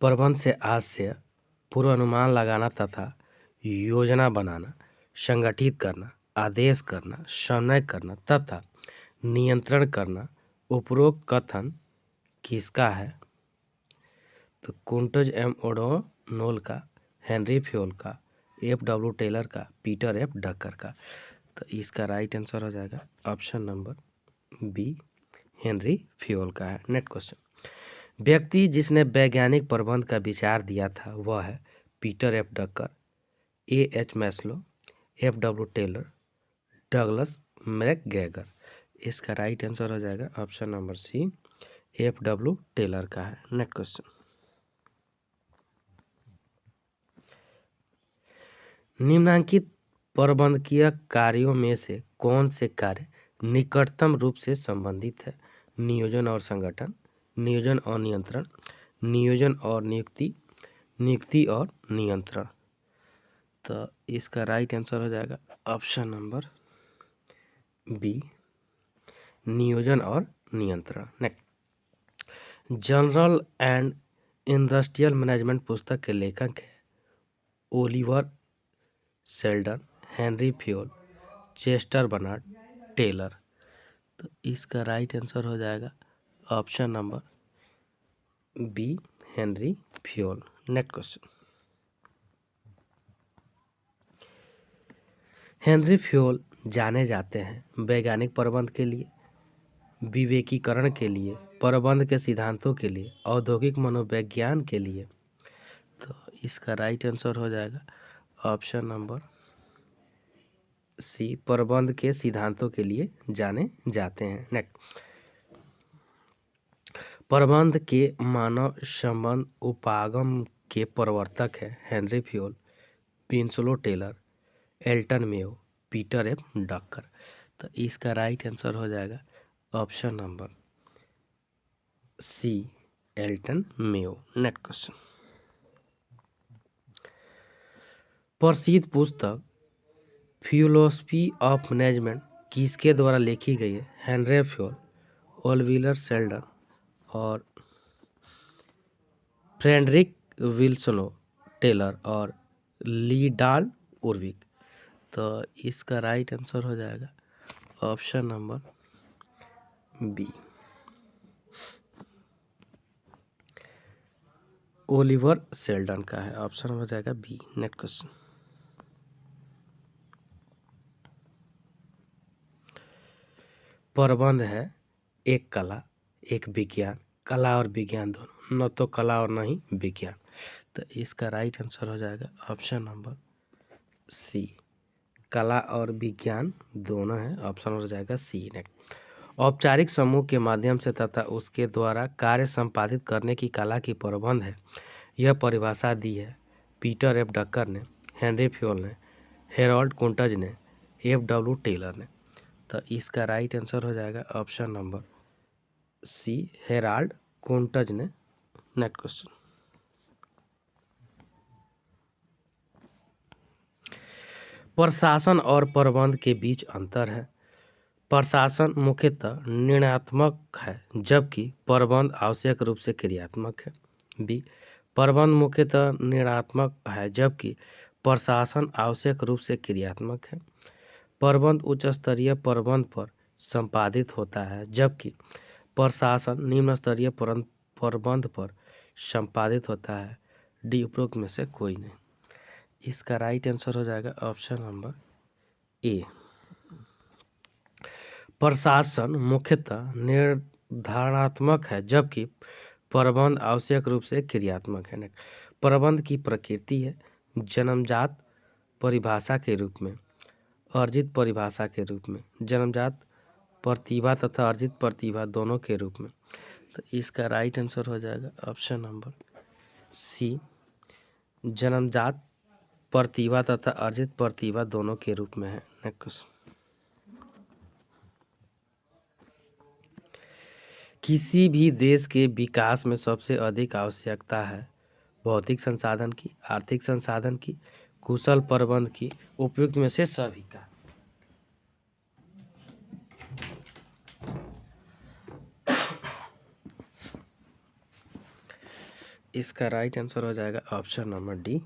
प्रबंध से आशय, पूर्वानुमान लगाना तथा योजना बनाना, संगठित करना, आदेश करना, समन्वय करना तथा नियंत्रण करना। उपरोक्त कथन किसका है? तो कुंटज एम ओडोनोल का, हेनरी फ्योल का, एफ.डब्ल्यू. टेलर का, पीटर एफ. ड्रकर का। तो इसका राइट आंसर हो जाएगा option number B, Henri Fayol का है। नेक्स्ट क्वेश्चन, व्यक्ति जिसने वैज्ञानिक प्रबंध का विचार दिया था वह है Peter F. Drucker, AH. Maslow, FW. Taylor, Douglas McGregor. इसका राइट आंसर हो जाएगा option number C, FW. Taylor का है। नेक्स्ट क्वेश्चन, निम्नलिखित प्रबंधकीय कार्यों में से कौन से कार्य निकटतम रूप से संबंधित है? नियोजन और संगठन, नियोजन और नियंत्रण, नियोजन और नियुक्ति, नियुक्ति और नियंत्रण। तो इसका राइट आंसर हो जाएगा ऑप्शन नंबर बी, नियोजन और नियंत्रण। Next, general and industrial management पुस्तक के लेखक है Oliver Sheldon, Henri Fayol, Chester Barnard, Taylor. तो इसका राइट आंसर हो जाएगा option number B, Henri Fayol. Next question, Henri Fayol जाने जाते हैं वैज्ञानिक प्रबंध के लिए, विवेकीकरण के लिए, प्रबंध के सिद्धांतों के लिए, औद्योगिक मनोविज्ञान के लिए। तो इसका राइट आंसर हो जाएगा ऑप्शन नंबर सी, प्रबंध के सिद्धांतों के लिए जाने जाते हैं। नेक्स्ट, प्रबंध के मानव संबंध उपागम के प्रवर्तक है Henri Fayol, Winslow Taylor, Elton Mayo, Peter F. Drucker. तो इसका राइट आंसर हो जाएगा option number C, Elton Mayo. Next question, प्रसिद्ध पुस्तक फिलोसफी ऑफ मैनेजमेंट किसके द्वारा लिखी गई है? हेनरी फ्योल, ओलिवर सेल्डन और फ्रेडरिक विल्सन टेलर और लीडाल्ड उर्विक। तो इसका राइट आंसर हो जाएगा option number B, Oliver Sheldon का है। ऑप्शन हो जाएगा बी। नेक्स्ट क्वेश्चन, प्रबंध है एक कला, एक विज्ञान, कला और विज्ञान दोनों, न तो कला और न ही विज्ञान। तो इसका राइट आंसर हो जाएगा ऑप्शन नंबर सी, कला और विज्ञान दोनों है। ऑप्शन हो जाएगा सी। नेक्स्ट, औपचारिक समूह के माध्यम से तथा उसके द्वारा कार्य संपादित करने की कला की प्रबंध है। यह परिभाषा दी है पीटर एफ. ड्रकर ने, हेनरी फ्योल ने, हेरोल्ड कुंटज ने, एफ.डब्ल्यू. टेलर ने। तो इसका राइट आंसर हो जाएगा ऑप्शन नंबर सी, हेराल्ड कुंटज ने। नेक्स्ट क्वेश्चन, प्रशासन और प्रबंध के बीच अंतर है। प्रशासन मुख्यतः निर्णयात्मक है जबकि प्रबंध आवश्यक रूप से क्रियात्मक है। बी, प्रबंध मुख्यतः निर्णयात्मक है जबकि प्रशासन आवश्यक रूप से क्रियात्मक है। प्रबंध उच्च स्तरीय प्रबंध पर संपादित होता है जबकि प्रशासन निम्न स्तरीय प्रबंध पर संपादित होता है। डी, उपरोक्त में से कोई नहीं। इसका राइट आंसर हो जाएगा ऑप्शन नंबर ए, प्रशासन मुख्यतः निर्धारणात्मक है जबकि प्रबंध आवश्यक रूप से क्रियात्मक है। प्रबंध की प्रकृति है जन्मजात परिभाषा के रूप में, अर्जित परिभाषा के रूप में, जन्मजात प्रतिभा तथा अर्जित प्रतिभा दोनों के रूप में। तो इसका राइट आंसर हो जाएगा ऑप्शन नंबर सी, जन्मजात प्रतिभा तथा अर्जित प्रतिभा दोनों के रूप में है। नेक्स्ट, किसी भी देश के विकास में सबसे अधिक आवश्यकता है भौतिक संसाधन की, आर्थिक संसाधन की, कुशल प्रबंध की, उपयुक्त में से सभी का। इसका राइट आंसर हो जाएगा ऑप्शन नंबर डी,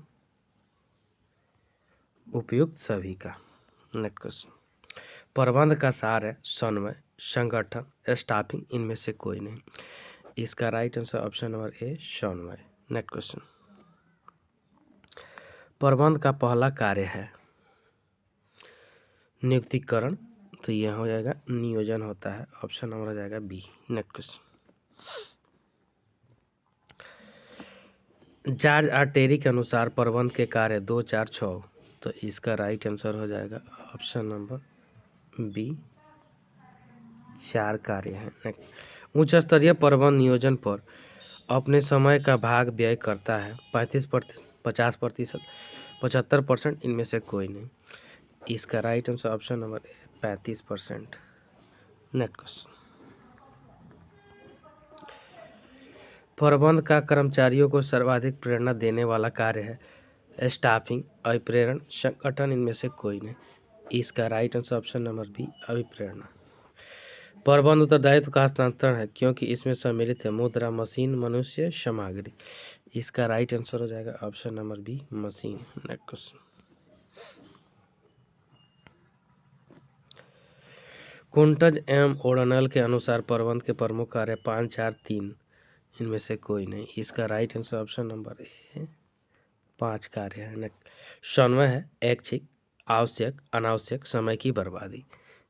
उपयुक्त सभी का। नेक्स्ट क्वेश्चन, प्रबंध का सार है समन्वय, संगठन, स्टाफिंग, इनमें से कोई नहीं। इसका right answer option number A, समन्वय। नेक्स्ट क्वेश्चन, प्रबंध का पहला कार्य है नियुक्तिकरण, तो यह हो जाएगा नियोजन होता है, ऑप्शन नंबर हो जाएगा B. Next question, George R Terry के अनुसार प्रबंध के कार्य 2, 4, 6, तो इसका राइट आंसर हो जाएगा ऑप्शन नंबर बी, 4 कार्य हैं। उच्च स्तरीय प्रबंध नियोजन पर अपने समय का भाग व्यय करता है 35%, 50%, 75%, इनमें से कोई नहीं। इसका right answer option number 35%। Next question, प्रबंध का कर्मचारियों को सर्वाधिक प्रेरणा देने वाला कार्य है स्टाफिंग, अभिप्रेरण, संगठन, इनमें से कोई नहीं। इसका right answer option number B, अभिप्रेरणा। प्रबंध उत्तरदायित्व का हस्तांतरण है क्योंकि इसमें सम्मिलित है मुद्रा, मशीन, मनुष्य, सामग्री। इसका राइट आंसर हो जाएगा option number B, machine. Next question, Koontz and O'Donnell के अनुसार प्रबंध के प्रमुख कार्य 5, 4, 3, इनमें से कोई नहीं। इसका राइट आंसर ऑप्शन नंबर ए, 5 कार्य है। नेक्स्ट, समन्वय है ऐच्छिक, आवश्यक, अनावश्यक, समय की बर्बादी।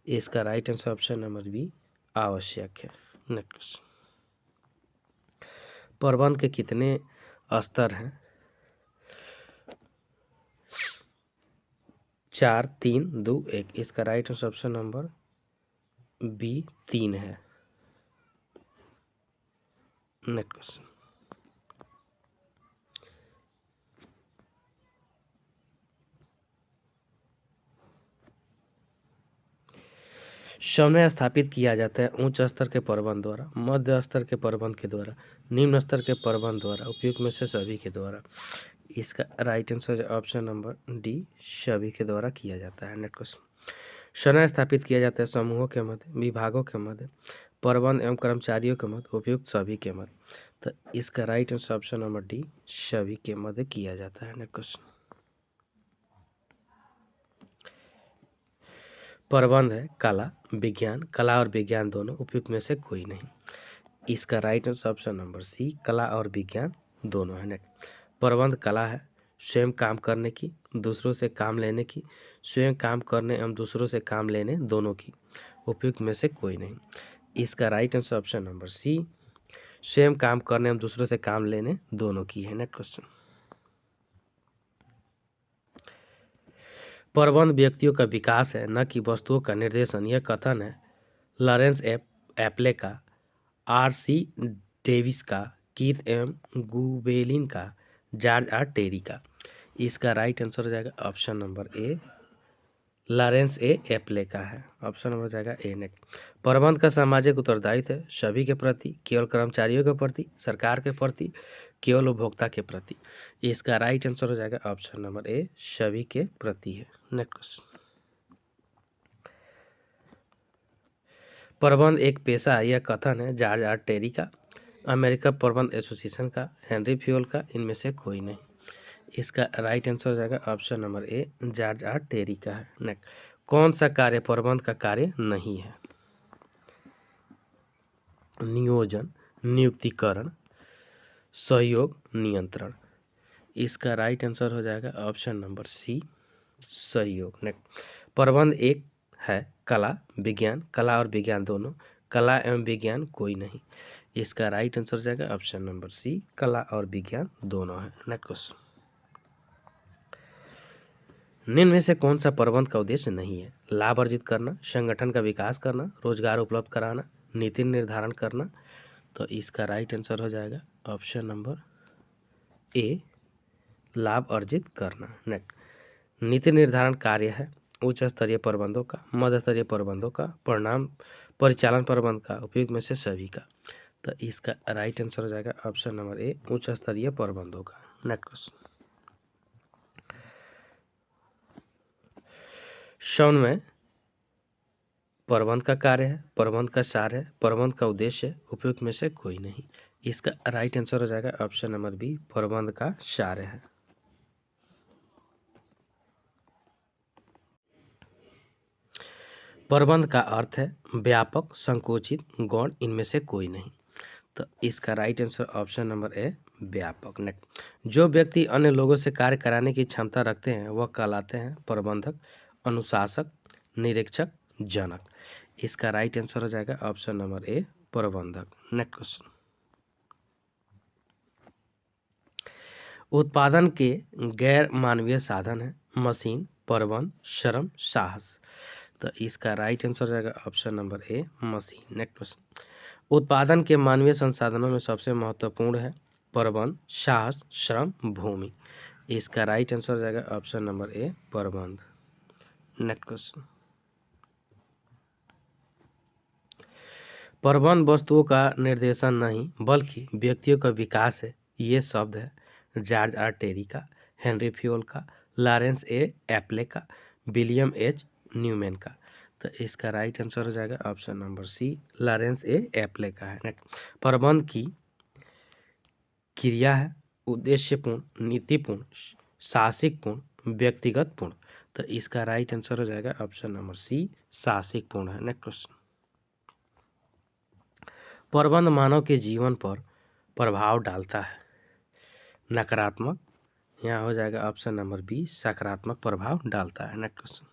इसका right answer option number B, आवश्यक है। नेक्स्ट, प्रबंध के कितने स्तर हैं? 4, 3, 2, 1। इसका right answer option number B, 3 है। नेक्स्ट क्वेश्चन, समन्वय स्थापित किया जाता है उच्च स्तर के प्रबंध द्वारा, मध्य स्तर के प्रबंध के द्वारा, निम्न स्तर के प्रबंध द्वारा, उपयुक्त में से सभी के द्वारा। इसका right answer option number D, सभी के द्वारा किया जाता है। नेक्स्ट क्वेश्चन, समन्वय स्थापित किया जाता है समूहों के मध्य, विभागों के मध्य, प्रबंध एवं कर्मचारियों के मध्य, उपयुक्त सभी के मध्य। तो इसका right answer option number D, सभी के मध्य किया जाता है। नेक्स्ट क्वेश्चन, प्रबंध है कला, विज्ञान, कला और विज्ञान दोनों, उपयुक्त में से कोई नहीं। इसका right answer option number C, कला और विज्ञान दोनों है। नेक्स्ट, प्रबंध कला है स्वयं काम करने की, दूसरों से काम लेने की, स्वयं काम करने एवं दूसरों से काम लेने दोनों की, उपयुक्त में से कोई नहीं। इसका right answer option number C, स्वयं काम करने एवं दूसरों से काम लेने दोनों की है। नेक्स्ट क्वेश्चन, प्रबंध व्यक्तियों का विकास है न कि वस्तुओं का निर्देशन, यह कथन है लॉरेंस एप्ले का, आर.सी. डेविस का, कीथ एम गुबेलिन का, जॉर्ज आर टेरी का। इसका राइट आंसर हो जाएगा ऑप्शन नंबर ए, लॉरेंस एप्ले का है, ऑप्शन नंबर हो जाएगा ए। नेक्स्ट, प्रबंध का सामाजिक उत्तरदायित्व है सभी के प्रति, केवल कर्मचारियों के प्रति, सरकार के प्रति, केवल उपभोक्ता के प्रति। इसका राइट आंसर हो जाएगा ऑप्शन नंबर ए, सभी के प्रति है। नेक्स्ट क्वेश्चन, प्रबंध एक पेशा है, यह कथन है जॉर्ज आर टेरी का, अमेरिका प्रबंध एसोसिएशन का, हेनरी फ्यूल का, इनमें से कोई नहीं। इसका राइट आंसर हो जाएगा option number A, George R Terry का है। नेक्स्ट, कौन सा कार्य प्रबंध का कार्य नहीं है? नियोजन, नियुक्तिकरण, सहयोग, नियंत्रण। इसका राइट आंसर हो जाएगा ऑप्शन नंबर सी, सहयोग। नेक्स्ट, प्रबंध एक है कला, विज्ञान, कला और विज्ञान दोनों, कला एवं विज्ञान कोई नहीं। इसका राइट आंसर हो जाएगा ऑप्शन नंबर सी, कला और विज्ञान दोनों है। नेक्स्ट क्वेश्चन, निम्न में से कौन सा प्रबंध का उद्देश्य नहीं है? लाभ अर्जित करना, संगठन का विकास करना, रोजगार उपलब्ध कराना, नीति निर्धारण करना। तो इसका राइट आंसर हो जाएगा ऑप्शन नंबर ए, लाभ अर्जित करना। नेक्स्ट, नीति निर्धारण कार्य है उच्च स्तरीय प्रबंधों का, मध्य स्तरीय प्रबंधों का, परिणाम परिचालन प्रबंध का, उपयुक्त में से सभी का। तो इसका राइट आंसर हो जाएगा ऑप्शन नंबर ए, उच्च स्तरीय प्रबंधों का। नेक्स्ट क्वेश्चन, समन्वय प्रबंध का कार्य है, प्रबंध का सार है, प्रबंध का उद्देश्य है, उपयुक्त में से कोई नहीं। इसका राइट आंसर हो जाएगा ऑप्शन नंबर बी, प्रबंध का सार है। प्रबंध का अर्थ है व्यापक, संकोचित, गौण, इनमें से कोई नहीं। तो इसका राइट आंसर ऑप्शन नंबर ए, व्यापक। नेक्स्ट, जो व्यक्ति अन्य लोगों से कार्य कराने की क्षमता रखते हैं वह कहलाते हैं प्रबंधक, अनुशासक, निरीक्षक, जनक। इसका राइट आंसर हो जाएगा ऑप्शन नंबर ए, प्रबंधक। नेक्स्ट क्वेश्चन, उत्पादन के गैर मानवीय साधन है मशीन, प्रबंध, श्रम, साहस। तो इसका राइट आंसर हो जाएगा ऑप्शन नंबर ए, मशीन। नेक्स्ट क्वेश्चन, उत्पादन के मानवीय संसाधनों में सबसे महत्वपूर्ण है प्रबंध, साहस, श्रम, भूमि। इसका राइट आंसर हो जाएगा ऑप्शन नंबर ए, प्रबंध। नेक्स्ट क्वेश्चन, प्रबंध वस्तुओं का निर्देशन नहीं बल्कि व्यक्तियों का विकास है। ये शब्द है जॉर्ज आर टेरी का, हेनरी फ्योल का, लॉरेंस ए एप्ले का, विलियम एच न्यूमैन का। तो इसका राइट आंसर हो जाएगा option number C, Lawrence A Appley का है। प्रबंध की क्रिया है उद्देश्यपूर्ण, नीतिपूर्ण, साहसिकपूर्ण, व्यक्तिगतपूर्ण। तो इसका राइट आंसर हो जाएगा ऑप्शन नंबर सी, साहसिकपूर्ण है। नेक्स्ट क्वेश्चन, प्रबंध मानव के जीवन पर प्रभाव डालता है नकारात्मक, यहाँ हो जाएगा ऑप्शन नंबर बी, सकारात्मक प्रभाव डालता है। नेक्स्ट क्वेश्चन,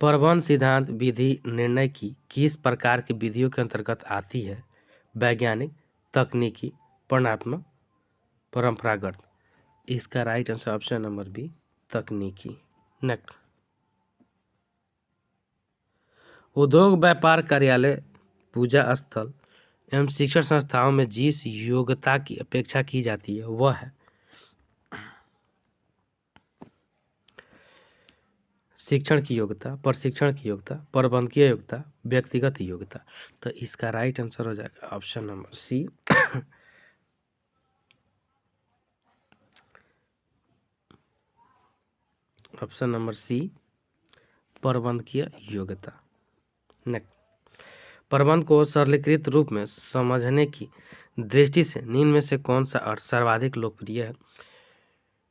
प्रबंध सिद्धांत विधि निर्णय की किस प्रकार की विधियों के अंतर्गत आती है? वैज्ञानिक, तकनीकी, वर्णनात्मक, परंपरागत। इसका right answer option number B, तकनीकी। नेक्स्ट, उद्योग, व्यापार, कार्यालय, पूजा स्थल एवं शिक्षण संस्थाओं में जिस योग्यता की अपेक्षा की जाती है वह है शिक्षण की योग्यता, प्रशिक्षण की योग्यता, प्रबंधकीय योग्यता, व्यक्तिगत योग्यता। तो इसका राइट आंसर हो जाएगा option number C, option number C, प्रबंधकीय योग्यता। नेक्स्ट, प्रबंध को सरलीकृत रूप में समझने की दृष्टि से निम्न में से कौन सा अर्थ सर्वाधिक लोकप्रिय है?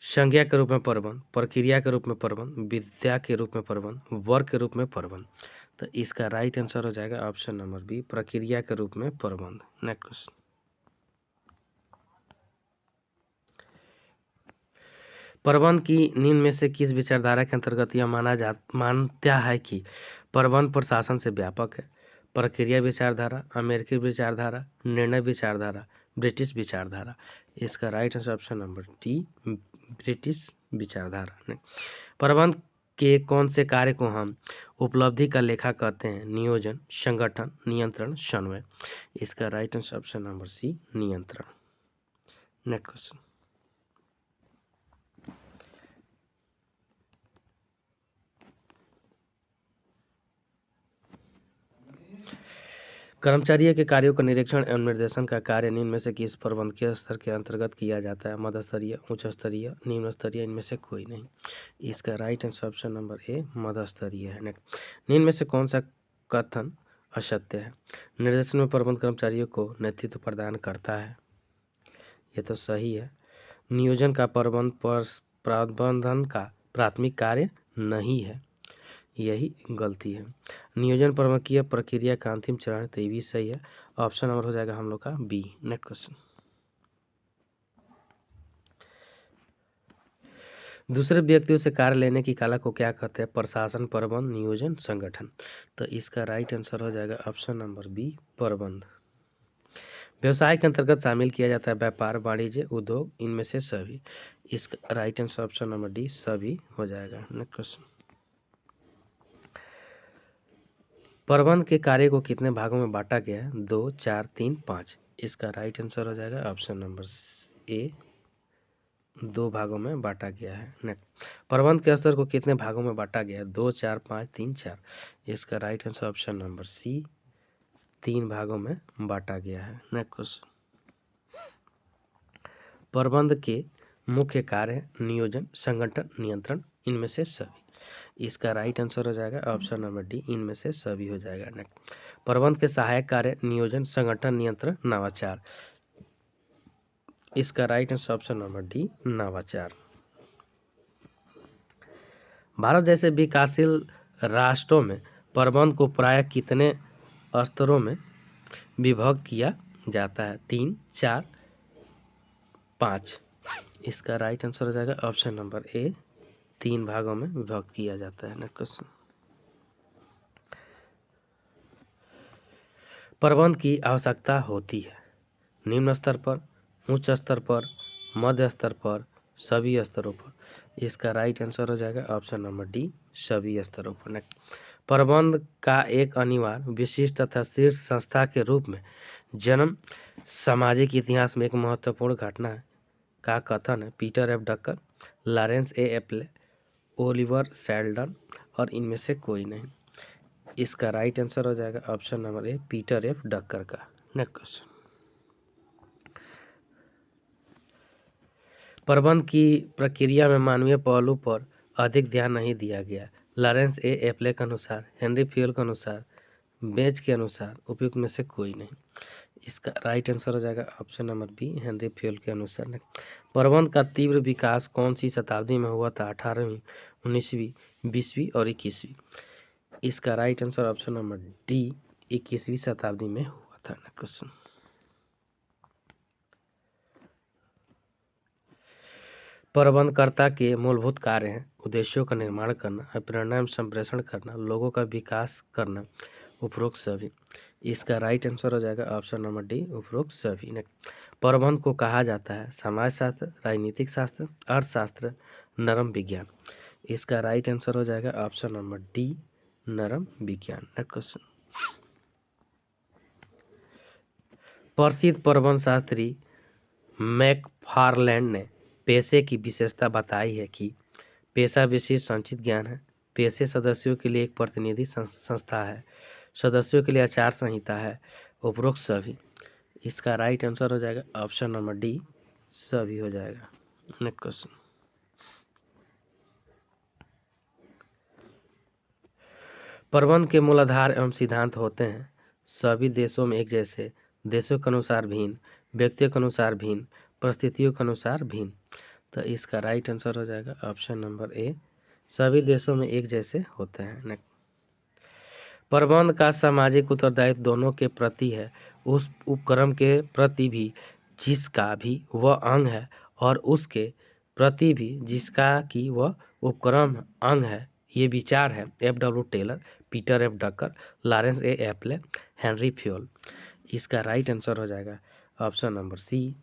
संज्ञा के रूप में प्रबंध, प्रक्रिया के रूप में प्रबंध, विद्या के रूप में प्रबंध, वर्ग के रूप में प्रबंध। तो इसका राइट आंसर हो जाएगा ऑप्शन नंबर बी, प्रक्रिया के रूप में प्रबंध। नेक्स्ट क्वेश्चन, प्रबंध की निम्न में से किस विचारधारा के अंतर्गत यह मानता है कि प्रबंध प्रशासन से व्यापक है? प्रक्रिया विचारधारा, अमेरिकी विचारधारा, निर्णय विचारधारा, ब्रिटिश विचारधारा। इसका right answer option number D, British विचारधारा। प्रबंध के कौन से कार्य को हम उपलब्धि का लेखा कहते हैं? नियोजन, संगठन, नियंत्रण, समन्वय। इसका right answer option number C, नियंत्रण। नेक्स्ट क्वेश्चन, कर्मचारियों के कार्यों का निरीक्षण एवं निर्देशन का कार्य निम्न में से किस प्रबंधकीय स्तर के अंतर्गत किया जाता है? मध्य स्तरीय, उच्च स्तरीय, निम्न स्तरीय, इनमें से कोई नहीं। इसका right answer option number A, मध्य स्तरीय है। नेक्स्ट, निम्न में से कौन सा कथन असत्य है? निर्देशन में प्रबंध कर्मचारियों को नेतृत्व प्रदान करता है, ये तो सही है। नियोजन का प्रबंधन का प्राथमिक कार्य नहीं है, यही गलती है। नियोजन प्रबंधकीय प्रक्रिया का अंतिम चरण, तो ये भी सही है। ऑप्शन नंबर हो जाएगा हम लोग का बी। नेक्स्ट क्वेश्चन, दूसरे व्यक्तियों से कार्य लेने की कला को क्या कहते हैं? प्रशासन, प्रबंध, नियोजन, संगठन। तो इसका राइट आंसर हो जाएगा ऑप्शन नंबर बी, प्रबंध। व्यवसाय के अंतर्गत शामिल किया जाता है व्यापार, वाणिज्य, उद्योग, इनमें से सभी। इसका right answer option number D, सभी हो जाएगा। नेक्स्ट क्वेश्चन, प्रबंध के कार्य को कितने भागों में बांटा गया है? 2, 4, 3, 5। इसका राइट आंसर हो जाएगा ऑप्शन नंबर ए, 2 भागों में बांटा गया है। नेक्स्ट, प्रबंध के स्तर को कितने भागों में बांटा गया है? 2, 4, 5, 3, 4। इसका right answer option number C, 3 भागों में बांटा गया है। नेक्स्ट क्वेश्चन, प्रबंध के मुख्य कार्य है नियोजन, संगठन, नियंत्रण, इनमें से सभी। इसका राइट आंसर हो जाएगा ऑप्शन नंबर डी, इनमें से सभी हो जाएगा। नेक्स्ट, प्रबंध के सहायक कार्य नियोजन, संगठन, नियंत्रण, नवाचार। इसका right answer option number D, नवाचार। भारत जैसे विकासशील राष्ट्रों में प्रबंध को प्रायः कितने स्तरों में विभक्त किया जाता है? 3, 4, 5। इसका राइट आंसर हो जाएगा ऑप्शन नंबर ए, 3 भागों में विभक्त किया जाता है। नेक्स्ट क्वेश्चन, प्रबंध की आवश्यकता होती है निम्न स्तर पर, उच्च स्तर पर, मध्य स्तर पर, सभी स्तरों पर। इसका राइट आंसर हो जाएगा ऑप्शन नंबर डी, सभी स्तरों पर। नेक्स्ट, प्रबंध का एक अनिवार्य, विशिष्ट तथा शीर्ष संस्था के रूप में जन्म सामाजिक इतिहास में एक महत्वपूर्ण घटना है का कथन है Peter F Drucker, Lawrence A Appley, Oliver Sheldon और इनमें से कोई नहीं। इसका राइट आंसर हो जाएगा option number A, Peter F Drucker का। नेक्स्ट क्वेश्चन, प्रबंध की प्रक्रिया में मानवीय पहलू पर अधिक ध्यान नहीं दिया गया। लॉरेंस ए एप्ले के अनुसार, हेनरी फ्यूल के अनुसार, बेच के अनुसार, उपयुक्त में से कोई नहीं। इसका राइट आंसर हो जाएगा option number B, Henri Fayol के अनुसार। प्रबंध का तीव्र विकास कौन सी शताब्दी में हुआ था? 18वीं, 19वीं, 20वीं और 21वीं। इसका right answer option number D, 21वीं शताब्दी में हुआ था। क्वेश्चन, प्रबंधकर्ता के मूलभूत कार्य हैं उद्देश्यों का निर्माण करना, प्रेरणा एवं संप्रेषण करना, लोगों का विकास करना, उपरोक्त सभी। इसका राइट आंसर हो जाएगा ऑप्शन नंबर डी, उपरोक्त सभी। प्रबंध को कहा जाता है समाजशास्त्र, राजनीतिक शास्त्र, अर्थशास्त्र, नरम विज्ञान। इसका राइट आंसर हो जाएगा ऑप्शन नंबर डी, नरम विज्ञान। नेक्स्ट क्वेश्चन, प्रसिद्ध प्रबंध शास्त्री मैकफार्लैंड ने पेशे की विशेषता बताई है कि पेशा विशिष्ट संचित ज्ञान है, पेशे सदस्यों के लिए एक प्रतिनिधि संस्था है, सदस्यों के लिए आचार संहिता है, उपरोक्त सभी। इसका राइट आंसर हो जाएगा ऑप्शन नंबर डी, सभी हो जाएगा। नेक्स्ट क्वेश्चन, प्रबंध के मूलाधार एवं सिद्धांत होते हैं सभी देशों में एक जैसे, देशों के अनुसार भिन्न, व्यक्तियों के अनुसार भिन्न, परिस्थितियों के अनुसार भिन्न। तो इसका राइट आंसर हो जाएगा ऑप्शन नंबर ए, सभी देशों में एक जैसे होते हैं। प्रबंध का सामाजिक उत्तरदायित्व दोनों के प्रति है, उस उपक्रम के प्रति भी जिसका भी वह अंग है और उसके प्रति भी जिसका कि वह उपक्रम अंग है। ये विचार है F.W. Taylor, Peter F Drucker, Lawrence A Appley, Henry Fayol. इसका राइट आंसर हो जाएगा option number C,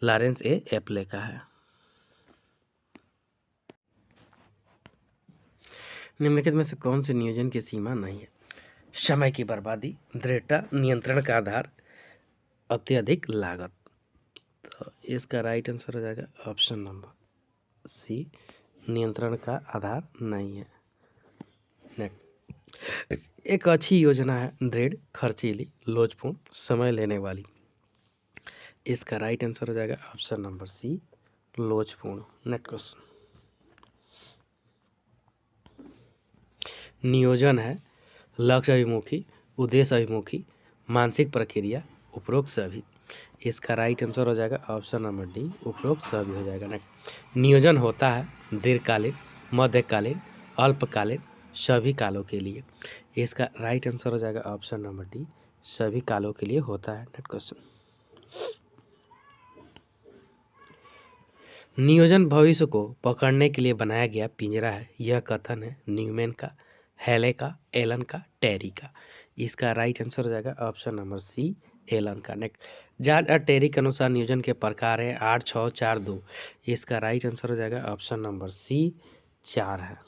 Lawrence A Appley का है। निम्नलिखित में से कौन से नियोजन की सीमा नहीं है? समय की बर्बादी, दृढ़ता, नियंत्रण का आधार, अत्यधिक लागत। तो इसका राइट आंसर हो जाएगा ऑप्शन नंबर सी, नियंत्रण का आधार नहीं है। नेक्स्ट, एक अच्छी योजना है दृढ़, खर्चीली, लोचपूर्ण, समय लेने वाली। इसका राइट आंसर हो जाएगा ऑप्शन नंबर सी, लोचपूर्ण। नेक्स्ट क्वेश्चन, नियोजन है लक्ष्य अभिमुखी, उद्देश्य अभिमुखी, मानसिक प्रक्रिया, उपरोक्त सभी। इसका राइट आंसर हो जाएगा ऑप्शन नंबर डी, उपरोक्त सभी हो जाएगा। नेक्स्ट, नियोजन होता है दीर्घकालीन, मध्यकालीन, अल्पकालीन, सभी कालों के लिए। इसका राइट आंसर हो जाएगा ऑप्शन नंबर डी, सभी कालों के लिए होता है। नेक्स्ट क्वेश्चन, नियोजन भविष्य को पकड़ने के लिए बनाया गया पिंजरा है। यह कथन है न्यूमैन का, हैले का, एलन का, टेरी का। इसका राइट आंसर हो जाएगा ऑप्शन नंबर सी, एलन का। नेक्स्ट, जॉन और टेरी के अनुसार नियोजन के प्रकार है 8, 6, 4, 2। इसका राइट आंसर हो जाएगा ऑप्शन नंबर सी, 4 है।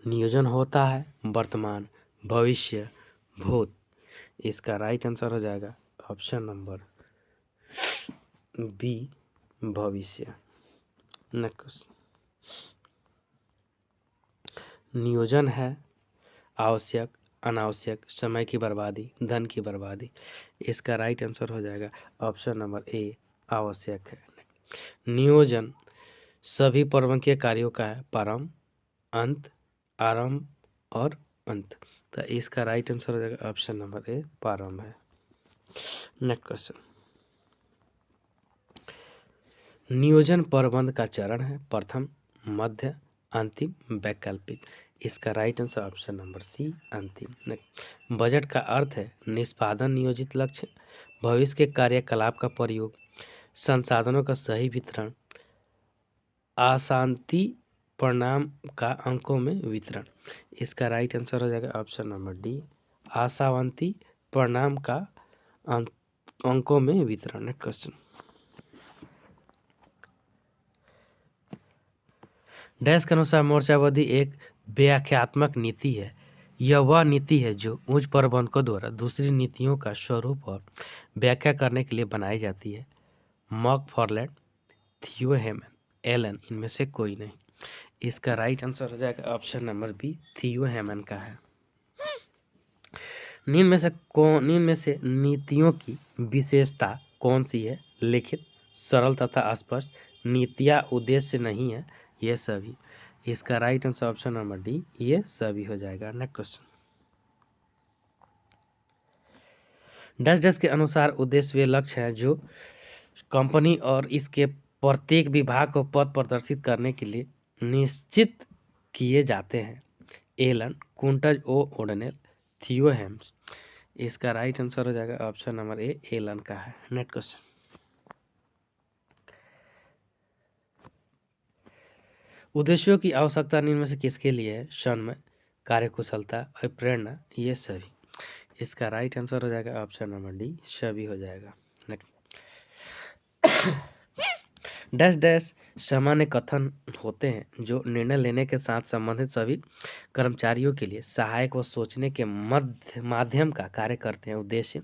नियोजन होता है वर्तमान, भविष्य, भूत। इसका राइट आंसर हो जाएगा ऑप्शन नंबर बी, भविष्य। नेक्स्ट, नियोजन है आवश्यक, अनावश्यक, समय की बर्बादी, धन की बर्बादी। इसका राइट आंसर हो जाएगा ऑप्शन नंबर ए, आवश्यक है। नियोजन सभी पर्वंकीय कार्यों का है, प्रारंभ, अंत, आरंभ और अंत। तो इसका राइट आंसर हो जाएगा ऑप्शन नंबर ए, प्रारंभ है। नेक्स्ट क्वेश्चन, नियोजन प्रबंध का चरण है, प्रथम, मध्य, अंतिम, वैकल्पिक। इसका right answer option number C, अंतिम। बजट का अर्थ है निष्पादन, नियोजित लक्ष्य, भविष्य के कार्यकलाप का प्रयोग, संसाधनों का सही वितरण, आशांति परिणाम का अंकों में वितरण। इसका राइट आंसर हो जाएगा ऑप्शन नंबर डी, आशावंती परिणाम का अंकों में वितरण। नेक्स्ट क्वेश्चन, डैश के अनुसार मोर्चाबंदी एक व्याख्यात्मक नीति है। यह वह नीति है जो उच्च प्रबंधकों द्वारा दूसरी नीतियों का स्वरूप और व्याख्या करने के लिए बनाई जाती है। मैकफार्लैंड, थियो हेमन, एलन, इनमें से कोई नहीं। इसका राइट आंसर हो जाएगा ऑप्शन नंबर बी, थियो हेमन का है। निम्न में से नीतियों की विशेषता कौन सी है? लिखित, सरल तथा स्पष्ट, नीतियाँ उद्देश्य नहीं है, ये सभी। इसका right answer option number D, ये सभी हो जाएगा। नेक्स्ट क्वेश्चन, डैश डैश के अनुसार उद्देश्य वे लक्ष्य हैं जो कंपनी और इसके प्रत्येक विभाग को पथ प्रदर्शित करने के लिए निश्चित किए जाते हैं। एलन, कुंटज ओ ओडनेल, थियो हेम्स। इसका राइट आंसर हो जाएगा ऑप्शन नंबर ए, एलन का है। नेक्स्ट क्वेश्चन, उद्देश्यों की आवश्यकता निम्न में से किसके लिए है? समय, कार्यकुशलता और प्रेरणा, ये सभी। इसका राइट आंसर हो जाएगा ऑप्शन नंबर डी, सभी हो जाएगा। नेक्स्ट, डैश डैश सामान्य कथन होते हैं जो निर्णय लेने के साथ संबंधित सभी कर्मचारियों के लिए सहायक व सोचने के माध्यम का कार्य करते हैं। उद्देश्य,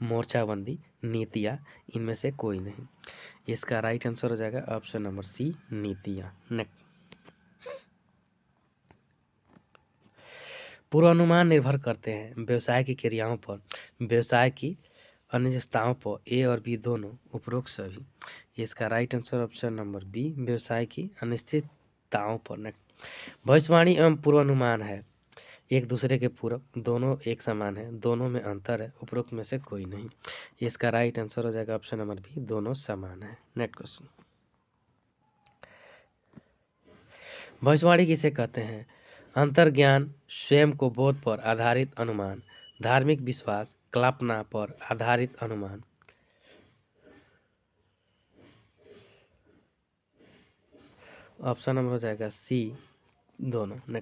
मोर्चाबंदी, नीतियाँ, इनमें से कोई नहीं। इसका राइट आंसर हो जाएगा ऑप्शन नंबर सी, नीतियाँ। नेक्स्ट, पूर्वानुमान निर्भर करते हैं व्यवसाय की क्रियाओं पर, व्यवसाय की अनिश्चितताओं पर, ए और बी दोनों, उपरोक्त सभी। इसका right answer option number B, व्यवसाय की अनिश्चितताओं पर। भविष्यवाणी एवं पूर्वानुमान है एक दूसरे के पूरक, दोनों एक समान है, दोनों में अंतर है, उपरोक्त में से कोई नहीं। इसका राइट आंसर हो जाएगा ऑप्शन नंबर बी, दोनों समान है। नेक्स्ट क्वेश्चन, भविष्यवाणी किसे कहते हैं? अंतर्ज्ञान, स्वयं को बोध पर आधारित अनुमान, धार्मिक विश्वास, कल्पना पर आधारित अनुमान। ऑप्शन नंबर हो जाएगा सी, दोनों।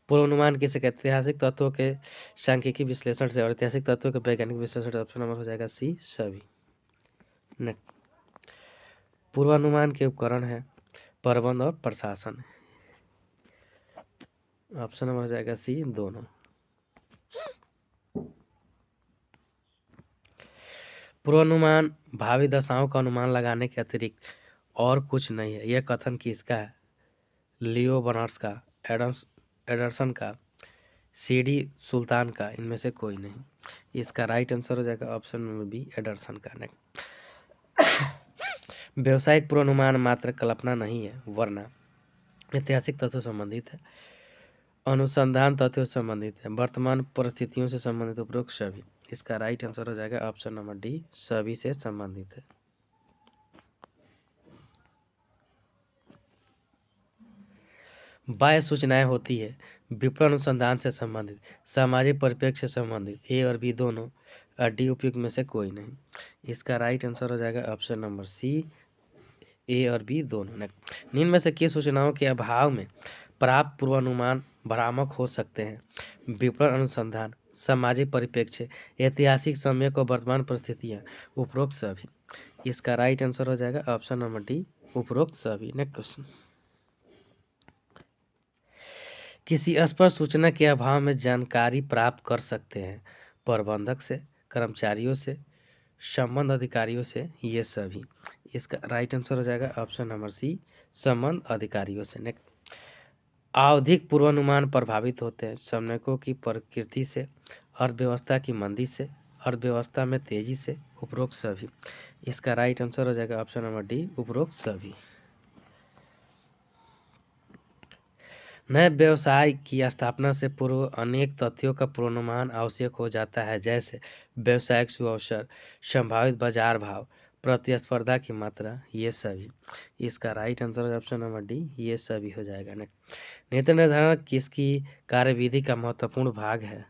पूर्वानुमान किसे कहते हैं? ऐतिहासिक तत्वों के सांख्यिकी विश्लेषण से और ऐतिहासिक तत्वों के वैज्ञानिक विश्लेषण से। ऑप्शन नंबर हो जाएगा सी, सभी। नेक्स्ट, पूर्वानुमान के उपकरण है प्रबंध और प्रशासन। ऑप्शन नंबर हो जाएगा सी, दोनों। पूर्वानुमान भावी दशाओं का अनुमान लगाने के अतिरिक्त और कुछ नहीं है। यह कथन किसका है? लियो बर्नर्स का, एडरसन का, सीडी सुल्तान का, इनमें से कोई नहीं। इसका राइट आंसर हो जाएगा ऑप्शन नंबर बी, एडरसन का। व्यावसायिक पूर्वानुमान मात्र कल्पना नहीं है, वरना ऐतिहासिक तथ्यों से संबंधित है, अनुसंधान तथ्यों से संबंधित है, वर्तमान परिस्थितियों से संबंधित, उपरोक्त सभी। इसका राइट आंसर हो जाएगा ऑप्शन नंबर डी, सभी से संबंधित है। बाह्य सूचनाएं होती है विपणन अनुसंधान से संबंधित, सामाजिक परिप्रेक्ष्य से संबंधित, ए और बी दोनों, और डी उपयुक्त में से कोई नहीं। इसका राइट आंसर हो जाएगा ऑप्शन नंबर सी, ए और बी दोनों। निम्न में से किस सूचनाओं के अभाव में प्राप्त पूर्वानुमान भ्रामक हो सकते हैं? विपणन अनुसंधान, सामाजिक परिप्रेक्ष्य, ऐतिहासिक समय को वर्तमान परिस्थितियां, उपरोक्त सभी। इसका राइट आंसर हो जाएगा ऑप्शन नंबर डी, उपरोक्त सभी। नेक्स्ट क्वेश्चन, किसी स्पष्ट सूचना के अभाव में जानकारी प्राप्त कर सकते हैं प्रबंधक से, कर्मचारियों से, संबंध अधिकारियों से, ये सभी। इसका राइट आंसर हो जाएगा ऑप्शन नंबर सी, संबंध अधिकारियों से। नेक्स्ट, आवधिक पूर्वानुमान प्रभावित होते हैं समयकों की प्रकृति से, अर्थव्यवस्था की मंदी से, अर्थव्यवस्था में तेजी से, उपरोक्त सभी। इसका राइट आंसर हो जाएगा ऑप्शन नंबर डी, उपरोक्त सभी। नए व्यवसाय की स्थापना से पूर्व अनेक तथ्यों का पूर्वानुमान आवश्यक हो जाता है, जैसे व्यवसायिक सुअवसर, संभावित बाजार भाव, प्रतिस्पर्धा की मात्रा, ये सभी। इसका right answer option number D, ये सभी हो जाएगा। नीति निर्धारण किसकी कार्यविधि का महत्वपूर्ण भाग है?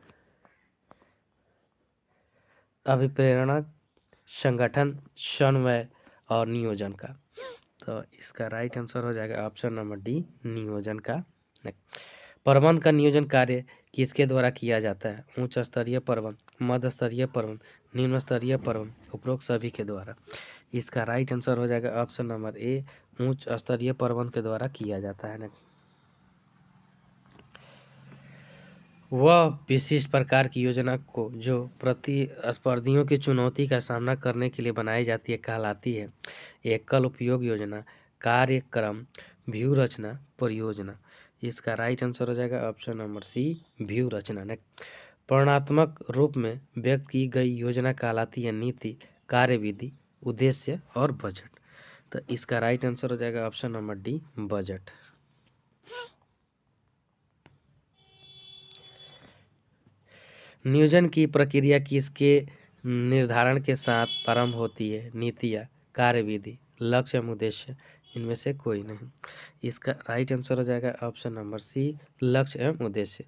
अभिप्रेरणा, संगठन, समन्वय और नियोजन का। तो इसका राइट आंसर हो जाएगा ऑप्शन नंबर डी, नियोजन का। प्रबंध का नियोजन कार्य किसके द्वारा किया जाता है? उच्च स्तरीय प्रबंध, मध्य स्तरीय प्रबंध, निम्न स्तरीय प्रबंध, उपरोक्त सभी के द्वारा। इसका राइट आंसर हो जाएगा ऑप्शन नंबर ए, उच्च स्तरीय प्रबंध के द्वारा किया जाता है। वह विशिष्ट प्रकार की योजना को जो प्रतिस्पर्धियों की चुनौती का सामना करने के लिए बनाई जाती है कहलाती है एकल उपयोग योजना, कार्यक्रम, व्यू रचना, परियोजना। इसका राइट आंसर हो जाएगा ऑप्शन नंबर सी, व्यू रचना। परिणात्मक रूप में व्यक्त की गई योजना कहलाती है नीति, कार्यविधि, उद्देश्य और बजट। तो इसका राइट आंसर हो जाएगा ऑप्शन नंबर डी, बजट। नियोजन की प्रक्रिया किसके निर्धारण के साथ प्रारंभ होती है? नीतियाँ, कार्यविधि, लक्ष्य एवं उद्देश्य, इनमें से कोई नहीं। इसका राइट आंसर हो जाएगा ऑप्शन नंबर सी, लक्ष्य एवं उद्देश्य।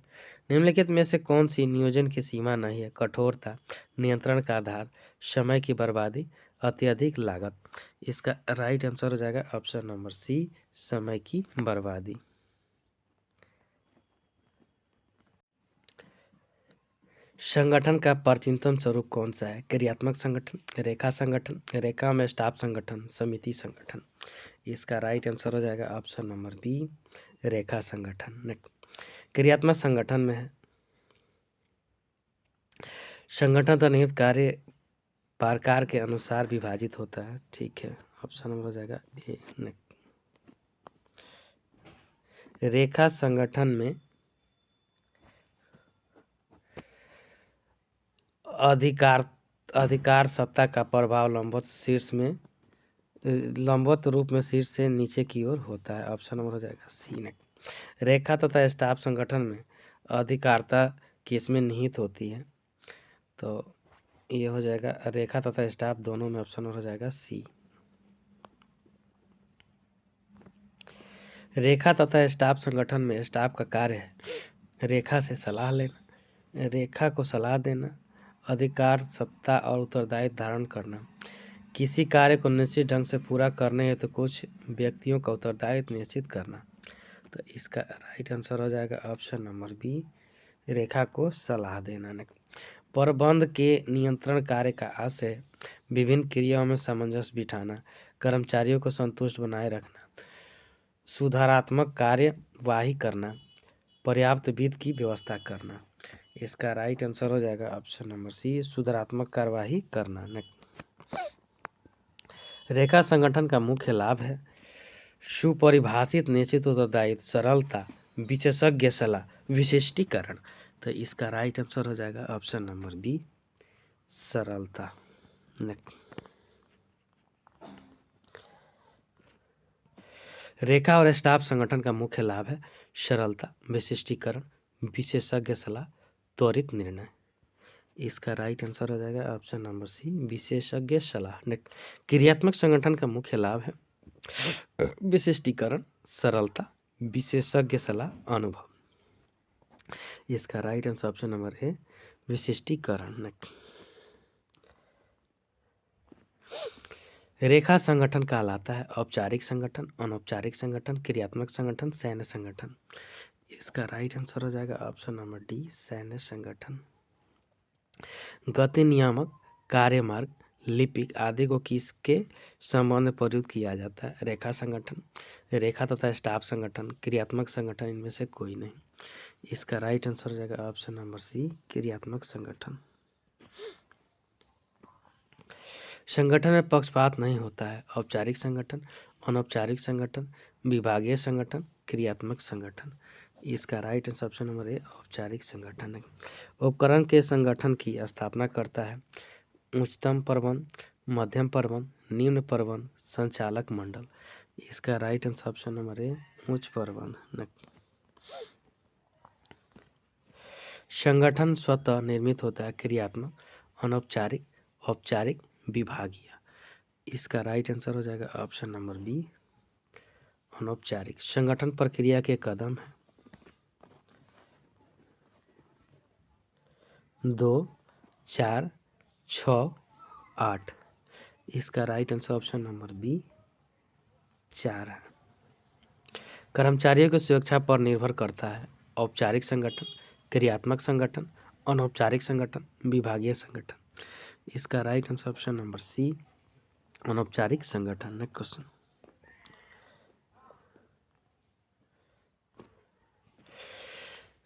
निम्नलिखित में से कौन सी नियोजन की सीमा नहीं है? कठोरता, नियंत्रण का आधार, समय की बर्बादी, अत्यधिक लागत। इसका राइट आंसर हो जाएगा ऑप्शन नंबर सी, समय की बर्बादी। संगठन का प्राचीनतम स्वरूप कौन सा है? क्रियात्मक संगठन, रेखा संगठन, रेखा में स्टाफ संगठन, समिति संगठन। इसका राइट आंसर हो जाएगा ऑप्शन नंबर बी, रेखा संगठन। क्रियात्मक संगठन में है संगठन का निहित कार्य प्रकार के अनुसार विभाजित होता है। ठीक है, ऑप्शन नंबर हो जाएगा ए। रेखा संगठन में अधिकार सत्ता का प्रभाव लंबवत रूप में शीर्ष से नीचे की ओर होता है। ऑप्शन नंबर हो जाएगा सी। रेखा तथा स्टाफ संगठन में अधिकारता किसमें निहित होती है? तो ये हो जाएगा रेखा तथा स्टाफ दोनों में, ऑप्शन नंबर हो जाएगा सी। रेखा तथा स्टाफ संगठन में स्टाफ का कार्य है रेखा से सलाह लेना, रेखा को सलाह देना, अधिकार सत्ता और उत्तरदायित्व धारण करना, किसी कार्य को निश्चित ढंग से पूरा करने हेतु कुछ व्यक्तियों का उत्तरदायित्व निश्चित करना। तो इसका राइट आंसर हो जाएगा ऑप्शन नंबर बी, रेखा को सलाह देना। प्रबंध के नियंत्रण कार्य का आशय विभिन्न क्रियाओं में सामंजस्य बिठाना, कर्मचारियों को संतुष्ट बनाए रखना, सुधारात्मक कार्यवाही करना, पर्याप्त वित्त की व्यवस्था करना। इसका राइट आंसर हो जाएगा ऑप्शन नंबर सी, सुधारात्मक कार्यवाही करना। रेखा संगठन का मुख्य लाभ है सुपरिभाषित निश्चित उत्तरदायित्व, सरलता, विशेषज्ञ सलाह, विशिष्टीकरण। तो इसका राइट आंसर हो जाएगा ऑप्शन नंबर बी, सरलता। रेखा और स्टाफ संगठन का मुख्य लाभ है सरलता, विशिष्टीकरण, विशेषज्ञ सलाह, त्वरित निर्णय। इसका राइट आंसर हो जाएगा ऑप्शन नंबर सी, विशेषज्ञ सलाह। क्रियात्मक संगठन का मुख्य लाभ है विशिष्टीकरण, सरलता, विशेषज्ञ सलाह, अनुभव। इसका right answer option number A, विशिष्टीकरण। रेखा संगठन कहलाता है औपचारिक संगठन, अनौपचारिक संगठन, क्रियात्मक संगठन, सैन्य संगठन। इसका राइट आंसर हो जाएगा ऑप्शन नंबर डी, सैन्य संगठन। गति नियामक, कार्यमार्ग, लिपिक आदि को किसके संबंध में प्रयुक्त किया जाता है? रेखा संगठन, रेखा तथा स्टाफ संगठन, क्रियात्मक संगठन, इनमें से कोई नहीं। इसका राइट आंसर हो जाएगा ऑप्शन नंबर सी, क्रियात्मक संगठन। संगठन में पक्षपात नहीं होता है। औपचारिक संगठन, अनौपचारिक संगठन, विभागीय संगठन, क्रियात्मक संगठन। इसका राइट आंसर ऑप्शन नंबर ए औपचारिक संगठन है। उपकरण के संगठन की स्थापना करता है उच्चतम प्रबंध, मध्यम प्रबंध, निम्न प्रबंध, संचालक मंडल। इसका राइट आंसर ऑप्शन नंबर ए उच्च प्रबंध। संगठन स्वतः निर्मित होता है क्रियात्मक, अनौपचारिक, औपचारिक, विभागीय। इसका राइट आंसर हो जाएगा ऑप्शन नंबर बी अनौपचारिक। संगठन प्रक्रिया के कदम है 2, 4, 6, 8। इसका right answer option number B 4 है। कर्मचारियों की सुरक्षा पर निर्भर करता है औपचारिक संगठन, क्रियात्मक संगठन, अनौपचारिक संगठन, विभागीय संगठन। इसका right answer option number C अनौपचारिक संगठन। नेक्स्ट क्वेश्चन,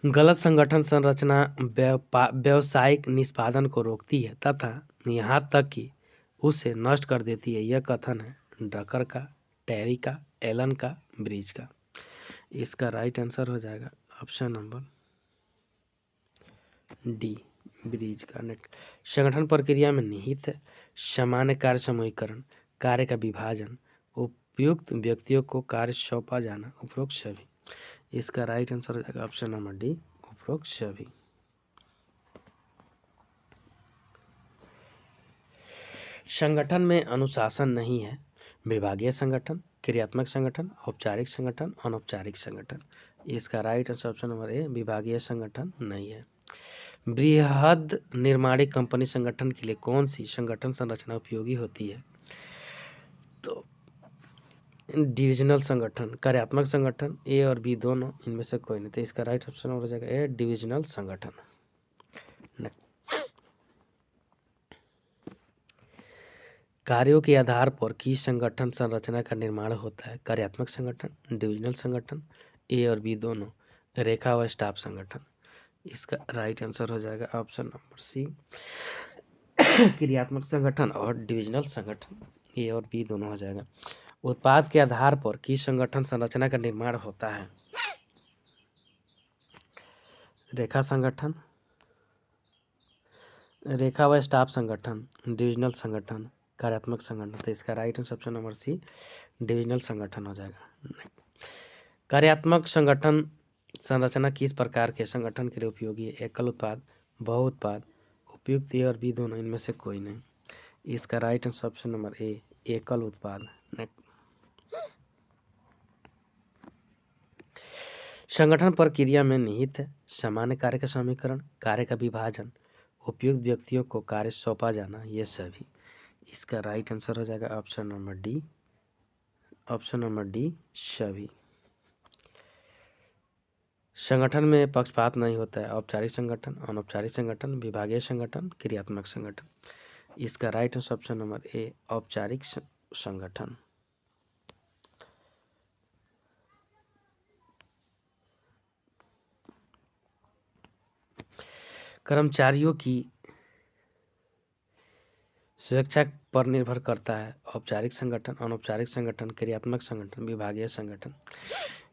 गलत संगठन संरचना व्यावसायिक निष्पादन को रोकती है तथा यहाँ तक कि उसे नष्ट कर देती है। यह कथन है डकर का, टेरी का, एलन का, ब्रिज का। इसका राइट आंसर हो जाएगा ऑप्शन नंबर डी ब्रिज का। नेक्स्ट, संगठन प्रक्रिया में निहित है सामान्य कार्य समूहीकरण, कार्य का विभाजन, उपयुक्त व्यक्तियों को कार्य सौंपा जाना, उपरोक्त सभी। इसका राइट आंसर हो जाएगा ऑप्शन नंबर डी उपरोक्त सभी। संगठन में अनुशासन नहीं है विभागीय संगठन, क्रियात्मक संगठन, औपचारिक संगठन, अनौपचारिक संगठन। इसका राइट आंसर ऑप्शन नंबर ए विभागीय संगठन नहीं है। बृहद निर्माणी कंपनी संगठन के लिए कौन सी संगठन संरचना उपयोगी होती है? तो डिविजनल संगठन, कार्यात्मक संगठन, ए और बी दोनों, इनमें से कोई नहीं। तो इसका राइट ऑप्शन हो जाएगा ए डिविजनल संगठन। कार्यों के आधार पर किस संगठन संरचना का निर्माण होता है? कार्यात्मक संगठन, डिविजनल संगठन, ए और बी दोनों, रेखा व स्टाफ संगठन। इसका राइट आंसर हो जाएगा ऑप्शन नंबर सी क्रियात्मक संगठन और डिविजनल संगठन, ए और बी दोनों हो जाएगा। उत्पाद के आधार पर किस संगठन संरचना का निर्माण होता है? रेखा संगठन, रेखा व स्टाफ संगठन, डिविजनल संगठन, कार्यात्मक संगठन। तो इसका right answer option number C divisional संगठन हो जाएगा। कार्यात्मक संगठन संरचना किस प्रकार के संगठन के लिए उपयोगी है? एकल उत्पाद, बहु उत्पाद, उपयुक्त, ए और बी दोनों, इनमें से कोई नहीं। इसका राइट आंसर ऑप्शन नंबर ए एकल उत्पाद। संगठन प्रक्रिया में निहित है सामान्य कार्य का समीकरण, कार्य का विभाजन, उपयुक्त व्यक्तियों को कार्य सौंपा जाना, ये सभी। इसका राइट आंसर हो जाएगा ऑप्शन नंबर डी सभी। संगठन में पक्षपात नहीं होता है औपचारिक संगठन, अनौपचारिक संगठन, विभागीय संगठन, क्रियात्मक संगठन। इसका राइट आंसर ऑप्शन नंबर ए औपचारिक संगठन। कर्मचारियों की सुरक्षा पर निर्भर करता है औपचारिक संगठन, अनौपचारिक संगठन, क्रियात्मक संगठन, विभागीय संगठन।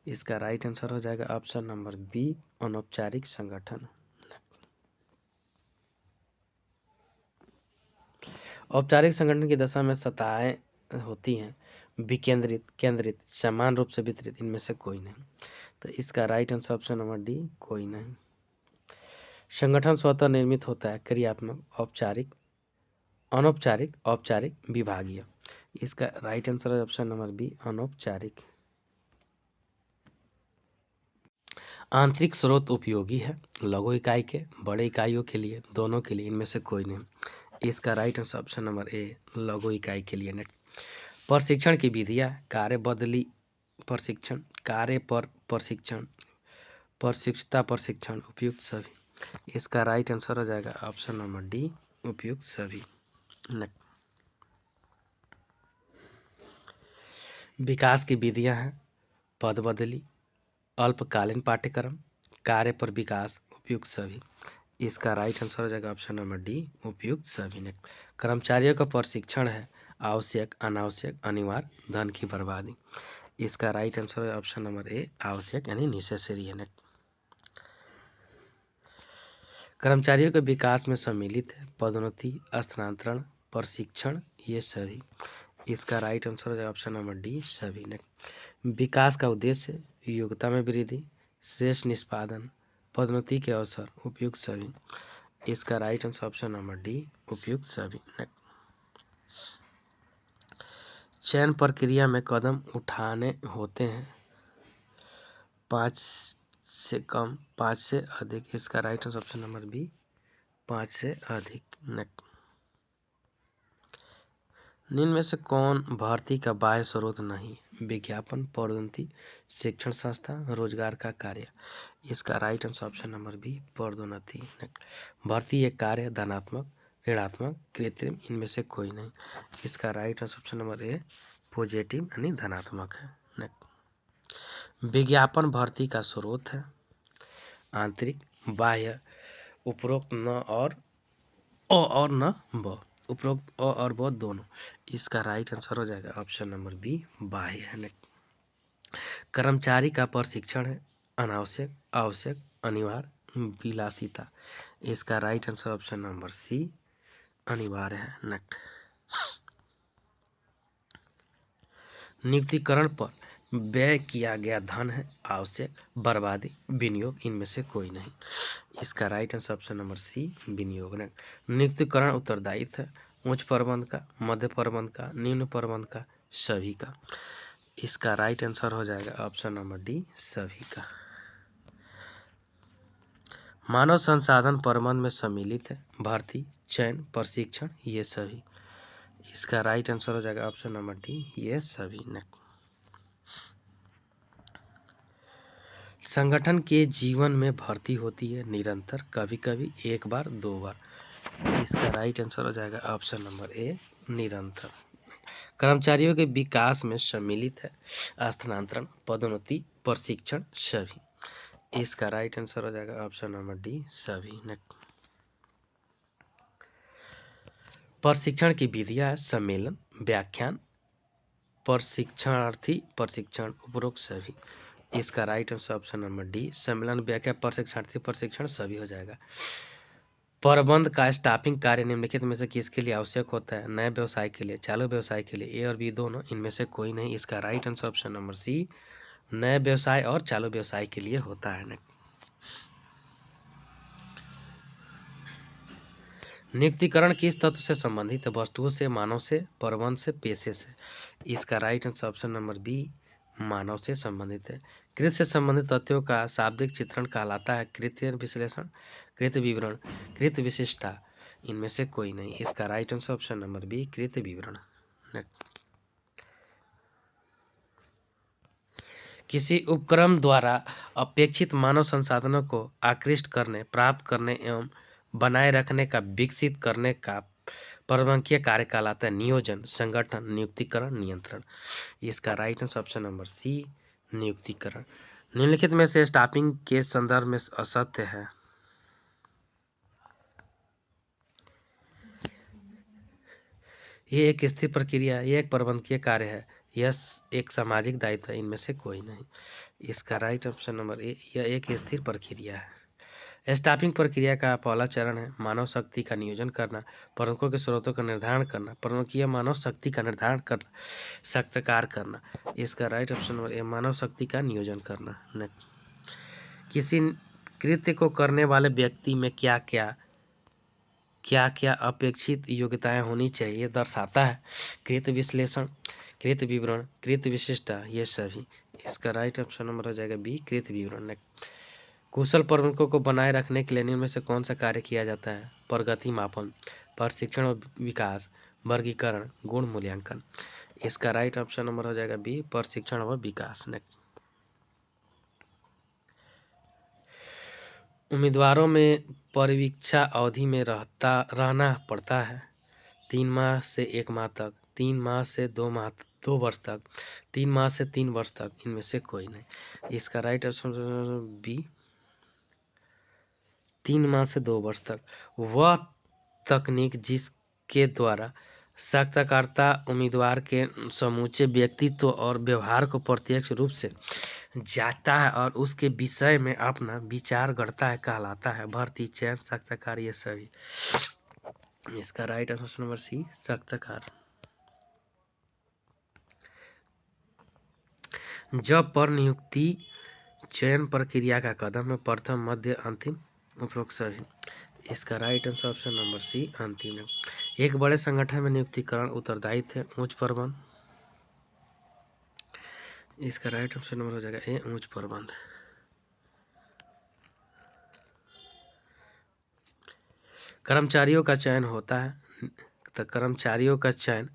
इसका राइट आंसर हो जाएगा ऑप्शन नंबर बी अनौपचारिक संगठन। औपचारिक संगठन की दशा में सत्ताएं होती हैं विकेंद्रित, केंद्रित, समान रूप से वितरित, इनमें से कोई नहीं। तो इसका right answer option number D कोई नहीं। संगठन स्वतः निर्मित होता है क्रियात्मक, औपचारिक, अनौपचारिक, औपचारिक, विभागीय। इसका राइट आंसर है ऑप्शन नंबर बी अनौपचारिक। आंतरिक स्रोत उपयोगी है लघु इकाई के, बड़े इकाइयों के लिए, दोनों के लिए, इनमें से कोई नहीं। इसका राइट आंसर ऑप्शन नंबर ए लघु इकाई के लिए। प्रशिक्षण की विधियां, कार्य बदली प्रशिक्षण, कार्य पर प्रशिक्षण, प्रशिक्षुता प्रशिक्षण, उपयुक्त सभी। इसका राइट आंसर हो जाएगा ऑप्शन नंबर डी उपयुक्त सभी। विकास की विधियां हैं पद बदली, अल्पकालीन पाठ्यक्रम, कार्य पर विकास, उपयुक्त सभी। इसका राइट आंसर हो जाएगा ऑप्शन नंबर डी उपयुक्त सभी। ने कर्मचारियों का प्रशिक्षण है आवश्यक, अनावश्यक, अनिवार्य, धन की बर्बादी। इसका राइट आंसर है ऑप्शन नंबर ए आवश्यक यानी नेसेसरी है। कर्मचारियों के विकास में सम्मिलित है, पदोन्नति, स्थानांतरण, प्रशिक्षण, ये सभी। इसका राइट आंसर हो जाएगा ऑप्शन नंबर डी, सभी। विकास का उद्देश्य योग्यता में वृद्धि, श्रेष्ठ निष्पादन, पदोन्नति के अवसर, उपयुक्त सभी। इसका right answer option number D, उपयुक्त सभी। चयन प्रक्रिया में कदम उठाने होते हैं, 5 से कम, 5 से अधिक। इसका right answer option number B, 5 से अधिक। निम्न में से कौन भर्ती का बाह्य स्रोत नहीं? विज्ञापन, पदोन्नति, शिक्षण संस्था, रोजगार का कार्य। इसका right answer option number B, पदोन्नति। भर्ती एक कार्य, धनात्मक, ऋणात्मक, कृत्रिम, इनमें से कोई नहीं। इसका राइट आंसर ऑप्शन नंबर ए, पॉजिटिव यानी धनात्मक है। विज्ञापन भर्ती का स्रोत है, आंतरिक, बाह्य, उपरोक्त न और न ब, उपरोक्त अ और ब दोनों। इसका राइट आंसर हो जाएगा ऑप्शन नंबर बी, बाह्य है। कर्मचारी का प्रशिक्षण है, अनावश्यक, आवश्यक, अनिवार्य, विलासिता। इसका right answer option number C, अनिवार्य है। नियुक्तिकरण पर व्यय किया गया धन है, आवश्यक, बर्बादी, विनियोग, इनमें से कोई नहीं। इसका right answer option number C, विनियोग। नियुक्तिकरण उत्तरदायित्व है, उच्च प्रबंध का, मध्य प्रबंध का, निम्न प्रबंध का, सभी का। इसका राइट आंसर हो जाएगा ऑप्शन नंबर डी, सभी का। मानव संसाधन प्रबंध में सम्मिलित है, भर्ती, चयन, प्रशिक्षण, ये सभी। इसका राइट आंसर हो जाएगा ऑप्शन नंबर डी, ये सभी। संगठन के जीवन में भर्ती होती है निरंतर, कभी कभी, एक बार, 2 बार। इसका राइट आंसर हो जाएगा ऑप्शन नंबर ए, निरंतर। कर्मचारियों के विकास में सम्मिलित है, स्थानांतरण, पदोन्नति, प्रशिक्षण, सभी। इसका राइट आंसर हो जाएगा ऑप्शन नंबर डी, सभी। प्रशिक्षण की विधियां है, सम्मेलन, व्याख्यान, प्रशिक्षणार्थी, प्रशिक्षण, उपरोक्त सभी। इसका right answer option number D, सम्मेलन, व्याख्यान, प्रशिक्षणार्थी, प्रशिक्षण, सभी हो जाएगा। प्रबंध का स्टाफिंग कार्य निम्नलिखित में से किसके लिए आवश्यक होता है? नए व्यवसाय के लिए, चालू व्यवसाय के लिए, ए और बी दोनों, इनमें से कोई नहीं। इसका right answer option number C, नए व्यवसाय और चालू व्यवसाय के लिए होता है। नियुक्तिकरण किस तत्व से संबंधित है? वस्तुओं से, मानव से, प्रबंध से, पेशे से। इसका right answer option number B, मानव से संबंधित है। कृत से संबंधित तथ्यों का शाब्दिक चित्रण कहलाता है कृत्य विश्लेषण, कृत विवरण, कृत विशिष्टता, इनमें से कोई नहीं। इसका right answer option number B, कृत विवरण। किसी उपक्रम द्वारा अपेक्षित मानव संसाधनों को आकृष्ट करने, प्राप्त करने एवं बनाए रखने का, विकसित करने का प्रबंधकीय कार्य कहलाता है नियोजन, संगठन, नियुक्तिकरण, नियंत्रण। इसका right answer option number C, नियुक्तिकरण। निम्नलिखित में से स्टाफिंग के संदर्भ में असत्य है। ये एक स्थिर प्रक्रिया, ये एक प्रबंधकीय कार्य है, यह एक सामाजिक दायित्व है, इनमें से कोई नहीं। इसका राइट ऑप्शन नंबर ए, यह एक स्थिर प्रक्रिया है। स्टाफिंग प्रक्रिया का पहला चरण है मानव शक्ति का नियोजन करना, प्रबंधकों के स्रोतों का निर्धारण करना, प्रबंधकीय मानव शक्ति का निर्धारण करना, सत्कार करना। इसका राइट ऑप्शन नंबर ए, मानव शक्ति का नियोजन करना। किसी कृत्य को करने वाले व्यक्ति में क्या क्या अपेक्षित योग्यताएं होनी चाहिए दर्शाता है कृत विश्लेषण, कृत विवरण, कृत विशिष्टता, ये सभी। इसका राइट ऑप्शन नंबर हो जाएगा बी, कृत विवरण। कुशल प्रबंधकों को बनाए रखने के लिए निम्न में से कौन सा कार्य किया जाता है? प्रगति मापन, प्रशिक्षण और विकास, वर्गीकरण, गुण मूल्यांकन। इसका राइट ऑप्शन नंबर हो जाएगा बी, प्रशिक्षण व विकास। उम्मीदवारों में परिवीक्षा अवधि में रहना पड़ता है 3 माह से 1 माह तक, 3 माह से 2 वर्ष तक, 3 माह से 3 वर्ष तक, इनमें से कोई नहीं। इसका राइट ऑप्शन बी, 3 माह से 2 वर्ष तक। वह तकनीक जिसके द्वारा साक्षात्कारकर्ता उम्मीदवार के समूचे व्यक्तित्व और व्यवहार को प्रत्यक्ष रूप से जाता है और उसके विषय में अपना विचार गढ़ता है कहलाता है भर्ती, चयन, साक्षात्कार ये सभी। इसका राइट आंसर नंबर सी साक्षात्कार। जब पर नियुक्ति चयन प्रक्रिया का कदम है प्रथम, मध्य, अंतिम, उपरोक्त सभी। इसका right answer option number C अंतिम है। एक बड़े संगठन में नियुक्तिकरण उत्तरदायित्व है उच्च प्रबंध। इसका राइट ऑप्शन नंबर हो जाएगा ए उच्च प्रबंध। कर्मचारियों का चयन होता है तो कर्मचारियों का चयन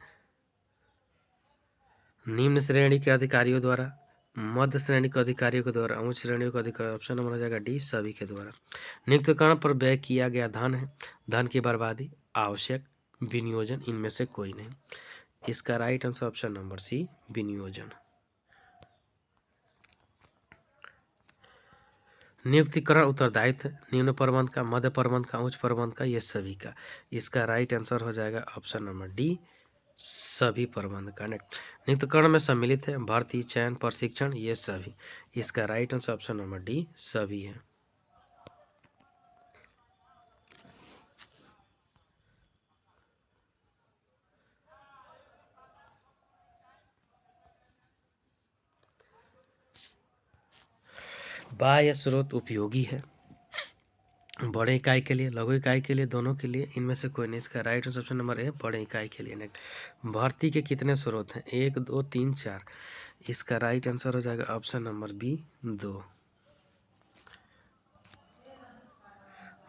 निम्न श्रेणी के अधिकारियों द्वारा, मध्य श्रेणी के अधिकारियों के द्वारा, उच्च श्रेणियों के अधिकारी। ऑप्शन नंबर हो जाएगा डी सभी के द्वारा। नियुक्तिकरण पर व्यय किया गया धन है धन की बर्बादी, आवश्यक, विनियोजन, इनमें से कोई नहीं। इसका right answer option number C विनियोजन। नियुक्तिकरण उत्तरदायित्व निम्न प्रबंध का, मध्य प्रबंध का, उच्च प्रबंध का, ये सभी का। इसका राइट आंसर हो जाएगा ऑप्शन नंबर डी सभी प्रबंध का। नियुक्तिकरण में सम्मिलित है भर्ती, चयन, प्रशिक्षण ये सभी। इसका right answer option number D सभी है। बाह्य स्रोत उपयोगी है बड़े इकाई के लिए, लघु इकाई के लिए, दोनों के लिए, इनमें से कोई नहीं। इसका राइट आंसर ऑप्शन नंबर ए बड़े इकाई के लिए। भर्ती के कितने स्रोत हैं? 1 2 3 4। इसका राइट आंसर हो जाएगा ऑप्शन नंबर बी 2।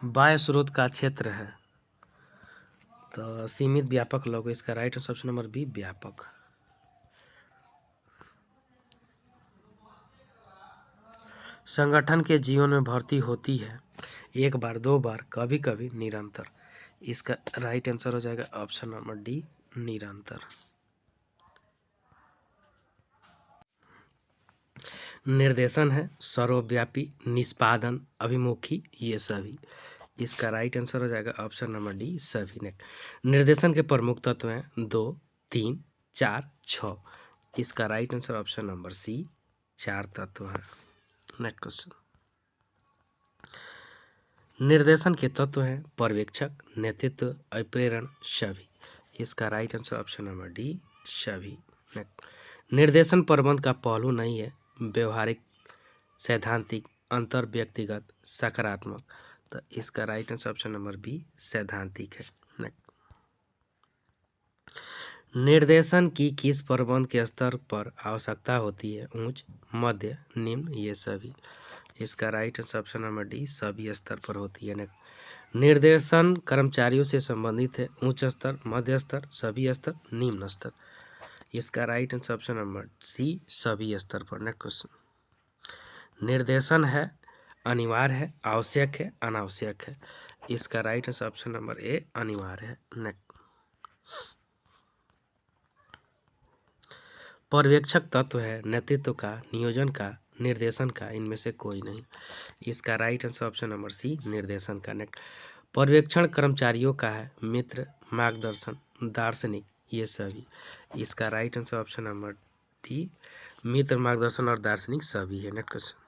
बाह्य स्रोत का क्षेत्र है तो सीमित, व्यापक, लघु। इसका right answer option number B व्यापक। संगठन के जीवन में भर्ती होती है एक बार, 2 बार, कभी कभी, निरंतर। इसका राइट आंसर हो जाएगा ऑप्शन नंबर डी निरंतर। निर्देशन है सर्वव्यापी, निष्पादन, अभिमुखी ये सभी। इसका राइट आंसर हो जाएगा ऑप्शन नंबर डी सभी। निर्देशन के प्रमुख तत्व हैं 2 3 4 6। इसका right answer option number C 4 तत्व है। Next question. निर्देशन के तत्व हैं पर्यवेक्षक, नेतृत्व, अभिप्रेरण सभी। इसका right answer option number D सभी। निर्देशन प्रबंध का पहलू नहीं है व्यवहारिक, सैद्धांतिक, अंतर व्यक्तिगत, सकारात्मक। तो इसका right answer option number B सैद्धांतिक है। निर्देशन की किस प्रबंध के स्तर पर आवश्यकता होती है? उच्च, मध्य, निम्न ये सभी। इसका right answer option number D सभी स्तर पर होती है। निर्देशन कर्मचारियों से संबंधित है उच्च स्तर, मध्य स्तर, सभी स्तर, निम्न स्तर। इसका right answer option number C सभी स्तर पर। Next question. निर्देशन है अनिवार्य है, आवश्यक है, अनावश्यक है। इसका right answer option number A अनिवार्य है। नेक्स्ट। पर्यवेक्षक तत्व है नेतृत्व का, नियोजन का, निर्देशन का, इनमें से कोई नहीं। इसका right answer option number C निर्देशन का। नेक्स्ट। पर्यवेक्षण कर्मचारियों का है मित्र, मार्गदर्शन, दार्शनिक ये सभी। इसका right answer option number D मित्र, मार्गदर्शन और दार्शनिक सभी है। Next question.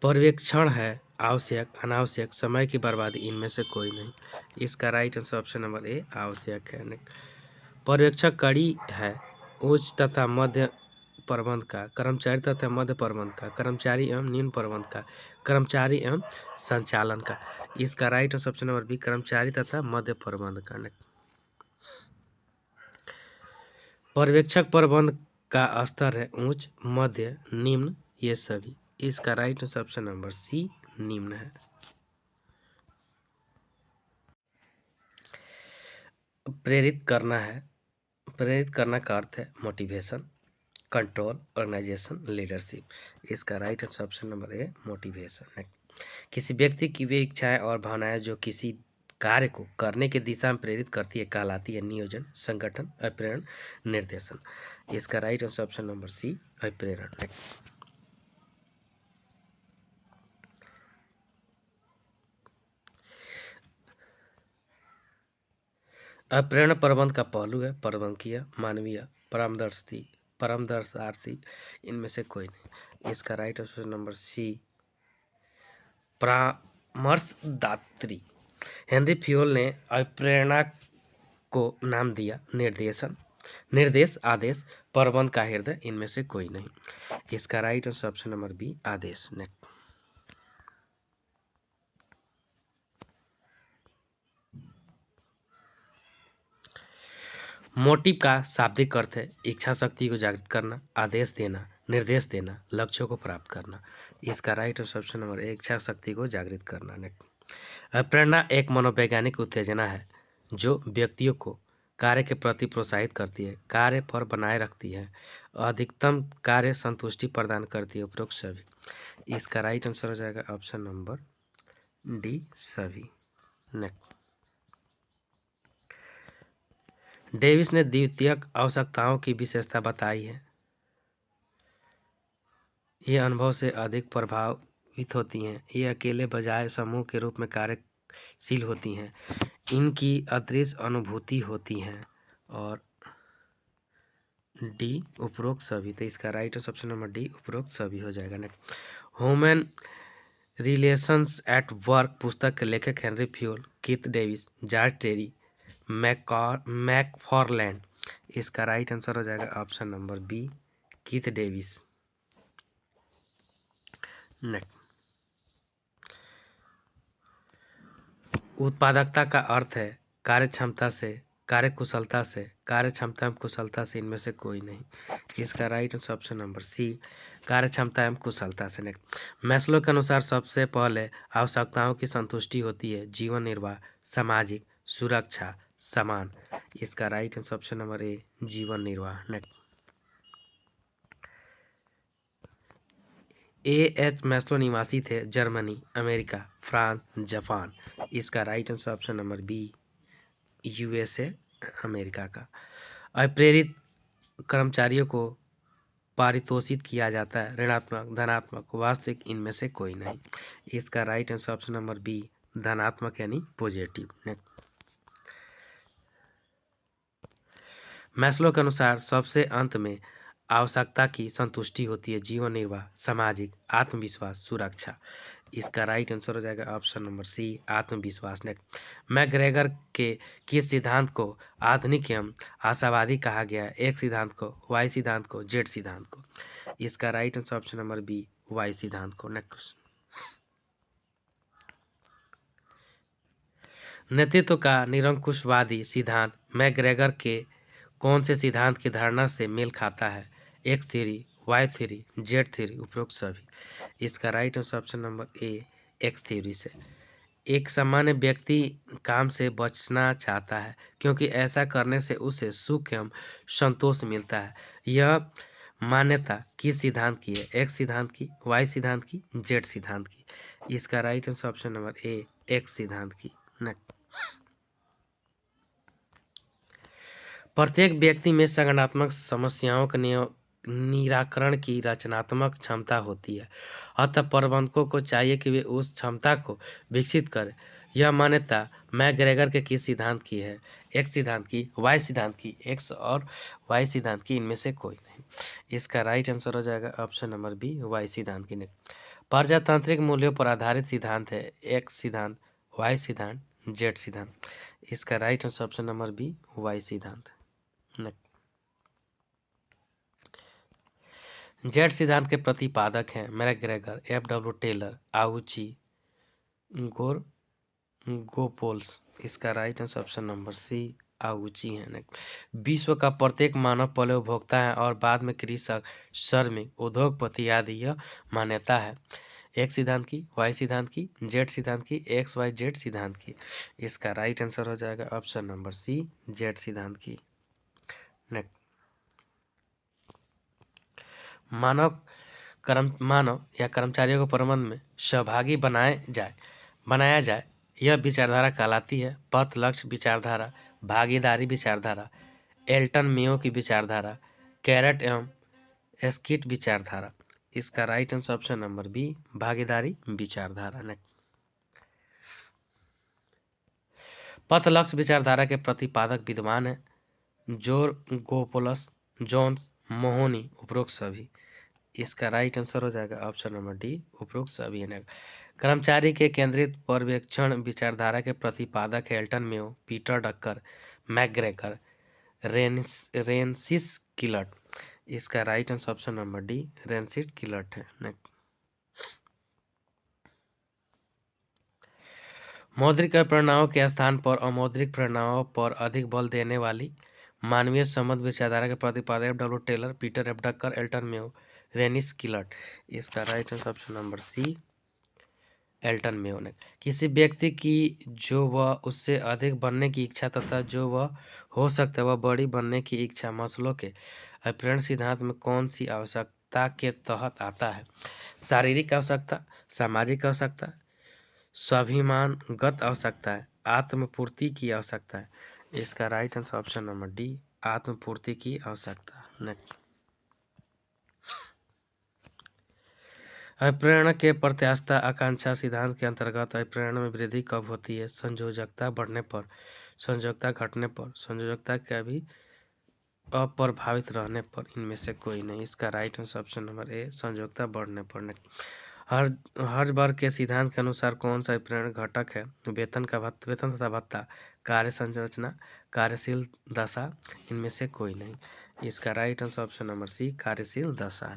पर्यवेक्षण है आवश्यक, अनावश्यक, समय की बर्बादी, इनमें से कोई नहीं। इसका राइट आंसर ऑप्शन नंबर ए आवश्यक है। नेक्स्ट। पर्यवेक्षक कड़ी है उच्च तथा मध्य प्रबंध का, कर्मचारी तथा मध्य प्रबंध का, कर्मचारी एवं निम्न प्रबंध का, कर्मचारी एवं संचालन का। इसका right answer option number B कर्मचारी तथा मध्य प्रबंध का। पर्यवेक्षक प्रबंध का स्तर है उच्च, मध्य, निम्न ये सभी। इसका right answer option number C निम्न है। प्रेरित करना है, प्रेरित करना का अर्थ है मोटिवेशन, कंट्रोल, ऑर्गेनाइजेशन, लीडरशिप। इसका right answer option number a motivation है। किसी व्यक्ति की वे इच्छाएं और भावनाएं जो किसी कार्य को करने की दिशा में प्रेरित करती है कहलाती है नियोजन, संगठन, अभिप्रेरण, निर्देशन। इसका right answer option number C अभिप्रेरण है। अभिप्रेरण प्रबंध का पहलू है प्रबंधकीय, मानवीय, परामर्शी, परमदर्शी, इनमें से कोई नहीं। इसका राइट ऑप्शन नंबर सी, परामर्शदात्री। हेनरी फ्यूल ने अप्रेरणा को नाम दिया निर्देश, आदेश, प्रबंध का हृदय, इनमें से कोई नहीं। इसका राइट ऑप्शन नंबर बी, आदेश। नेक्स्ट, मोटिव का शाब्दिक अर्थ है इच्छा शक्ति को जागृत करना, आदेश देना, निर्देश देना, लक्ष्यों को प्राप्त करना। इसका राइट ऑप्शन नंबर ए, इच्छा शक्ति को जागृत करना। नेक्स्ट, प्रेरणा एक मनोवैज्ञानिक उत्तेजना है जो व्यक्तियों को कार्य के प्रति प्रोत्साहित करती है, कार्य पर बनाए रखती है, अधिकतम कार्य संतुष्टि प्रदान करती है, उपरोक्त सभी। इसका राइट आंसर हो जाएगा ऑप्शन नंबर डी, सभी। नेक्स्ट, डेविस ने द्वितीयक आवश्यकताओं की विशेषता बताई है। ये अनुभव से अधिक प्रभावित होती हैं, ये अकेले बजाय समूह के रूप में कार्यशील होती हैं, इनकी अदृश्य अनुभूति होती हैं, और डी, उपरोक्त सभी। तो इसका राइट ऑप्शन नंबर डी, उपरोक्त सभी हो जाएगा। Next, human relations at work पुस्तक के लेखक Henry Fayol, Keith Davis, George Terry, McFarland. इसका राइट आंसर हो जाएगा option number B, Keith Davis. Next, उत्पादकता का अर्थ है कार्यक्षमता से, कार्यकुशलता से, कार्यक्षमता एवं कुशलता से, इनमें से कोई नहीं। इसका राइट ऑप्शन नंबर सी, कार्यक्षमता एवं कुशलता से। नेक्स्ट, मैस्लो के अनुसार सबसे पहले आवश्यकताओं की संतुष्टि होती है जीवन निर्वाह, सामाजिक सुरक्षा, समान। इसका राइट ऑप्शन नंबर ए, जीवन निर्वाह। नेक्स्ट, एच मैस्लो निवासी थे जर्मनी, अमेरिका, फ्रांस, जापान। इसका right answer option number B, USA, America का। अप्रेरित कर्मचारियों को पारितोषित किया जाता है, ऋणात्मक, धनात्मक, वास्तविक, इनमें से कोई नहीं। इसका right answer option number B, धनात्मक यानी पॉजिटिव। नेक्स्ट, मैस्लो के अनुसार सबसे अंत में आवश्यकता की संतुष्टि होती है जीवन निर्वाह, सामाजिक, आत्मविश्वास, सुरक्षा। इसका राइट आंसर हो जाएगा ऑप्शन नंबर सी, आत्मविश्वास। नेक्स्ट, मैकग्रेगर के किस सिद्धांत को आधुनिक एवं आशावादी कहा गया है? एक सिद्धांत को, वाई सिद्धांत को, जेड सिद्धांत को। इसका right answer option number B, Y सिद्धांत को। नेक्स्ट, नेतृत्व का निरंकुशवादी सिद्धांत मैकग्रेगर के कौन से सिद्धांत की धारणा से मेल खाता है? X theory, Y theory, Z theory, उपरोक्त सभी। इसका right answer option number A, X theory से। एक सामान्य व्यक्ति काम से बचना चाहता है क्योंकि ऐसा करने से उसे सुख एवं संतोष मिलता है। यह मान्यता किस सिद्धांत की है? एक्स सिद्धांत की, वाई सिद्धांत की, जेड सिद्धांत की। इसका right answer option number A, x सिद्धांत की। नेक्स्ट, प्रत्येक व्यक्ति में संगठनात्मक समस्याओं के निराकरण की रचनात्मक क्षमता होती है, अतः प्रबंधकों को चाहिए कि वे उस क्षमता को विकसित करें। यह मान्यता मैकग्रेगर के किस सिद्धांत की है? एक्स सिद्धांत की, वाई सिद्धांत की, एक्स और वाई सिद्धांत की, इनमें से कोई नहीं। इसका राइट आंसर हो जाएगा ऑप्शन नंबर बी, वाई सिद्धांत की। प्रजातांत्रिक मूल्यों पर आधारित सिद्धांत है एक्स सिद्धांत, वाई सिद्धांत, जेड सिद्धांत। इसका right answer option number B, Y सिद्धांत। जेड सिद्धांत के प्रतिपादक हैं मैकग्रेगर, एफ.डब्ल्यू. टेलर, आउची, गोपोल्स। इसका right answer option number C, Ouchi है। विश्व का प्रत्येक मानव पहले उपभोक्ता है और बाद में कृषक, श्रमिक, उद्योगपति आदि, यह मान्यता है एक्स सिद्धांत की, वाई सिद्धांत की, जेड सिद्धांत की, एक्स वाई जेड सिद्धांत की। इसका राइट आंसर हो जाएगा ऑप्शन नंबर सी, जेड सिद्धांत की। नेक्स्ट, मानव या कर्मचारियों को प्रबंधन में सहभागी बनाया जाए, यह विचारधारा कहलाती है पथ लक्ष्य विचारधारा, भागीदारी विचारधारा, एल्टन मेयो की विचारधारा, कैरेट एवं स्किट विचारधारा। इसका right answer option number B, भागीदारी विचारधारा। पथ लक्ष्य विचारधारा के प्रतिपादक विद्वान है जोर गोपोलस, जोन्स, मोहनी, उपरोक्त सभी। इसका राइट आंसर हो जाएगा ऑप्शन नंबर डी, उपरोक्त सभी है। कर्मचारी के केंद्रित पर्यवेक्षण विचारधारा के प्रतिपादक है Elton Mayo, Peter Drucker, McGregor, Rensis Likert. इसका right answer option number D, Rensis Likert है। नेक्स्ट, मौद्रिक प्रेरणाओं के स्थान पर अमौद्रिक प्रेरणाओं पर अधिक बल देने वाली मानवीय संबंध विचारधारा के प्रतिपादक F W Taylor, Peter F Drucker, Elton Mayo, Rensis Likert. इसका right answer option number C, Elton Mayo ने। किसी व्यक्ति की जो वह उससे अधिक बनने की इच्छा तथा जो वह हो सकता है वह बड़ी बनने की इच्छा मास्लो के अभिप्रेरण सिद्धांत में कौन सी आवश्यकता के तहत आता है? शारीरिक आवश्यकता, सामाजिक आवश्यकता, स्वाभिमानगत आवश्यकता है, आत्मपूर्ति की आवश्यकता है। इसका right answer option number D, आत्मपूर्ति की आवश्यकता। नेक्स्ट, अभिप्रेरण के प्रत्याशा आकांक्षा सिद्धांत के अंतर्गत अभिप्रेरण में वृद्धि कब होती है? संयोजकता बढ़ने पर, संयोजकता घटने पर, संयोजकता के भी अप्रभावित रहने पर, इनमें से कोई नहीं। इसका right answer option number A, संयोजकता बढ़ने पर। हर्जबर्ग के सिद्धांत के अनुसार कौन सा अभिप्रेरण घटक है? वेतन तथा भत्ता, कार्य संरचना, कार्यशील दशा, इनमें से कोई नहीं। इसका right answer option number C, कार्यशील दशा।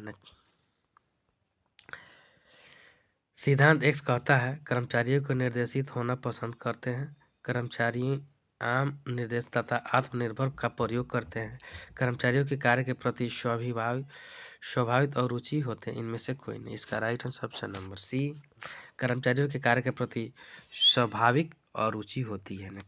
सिद्धांत एक्स कहता है कर्मचारियों को निर्देशित होना पसंद करते हैं, कर्मचारी आम निर्देश तथा आत्मनिर्भर का प्रयोग करते हैं, कर्मचारियों के कार्य के प्रति स्वाभाविक और रुचि होते हैं, इनमें से कोई नहीं। इसका right answer option number C, कर्मचारियों के कार्य के प्रति स्वाभाविक और रुचि होती है।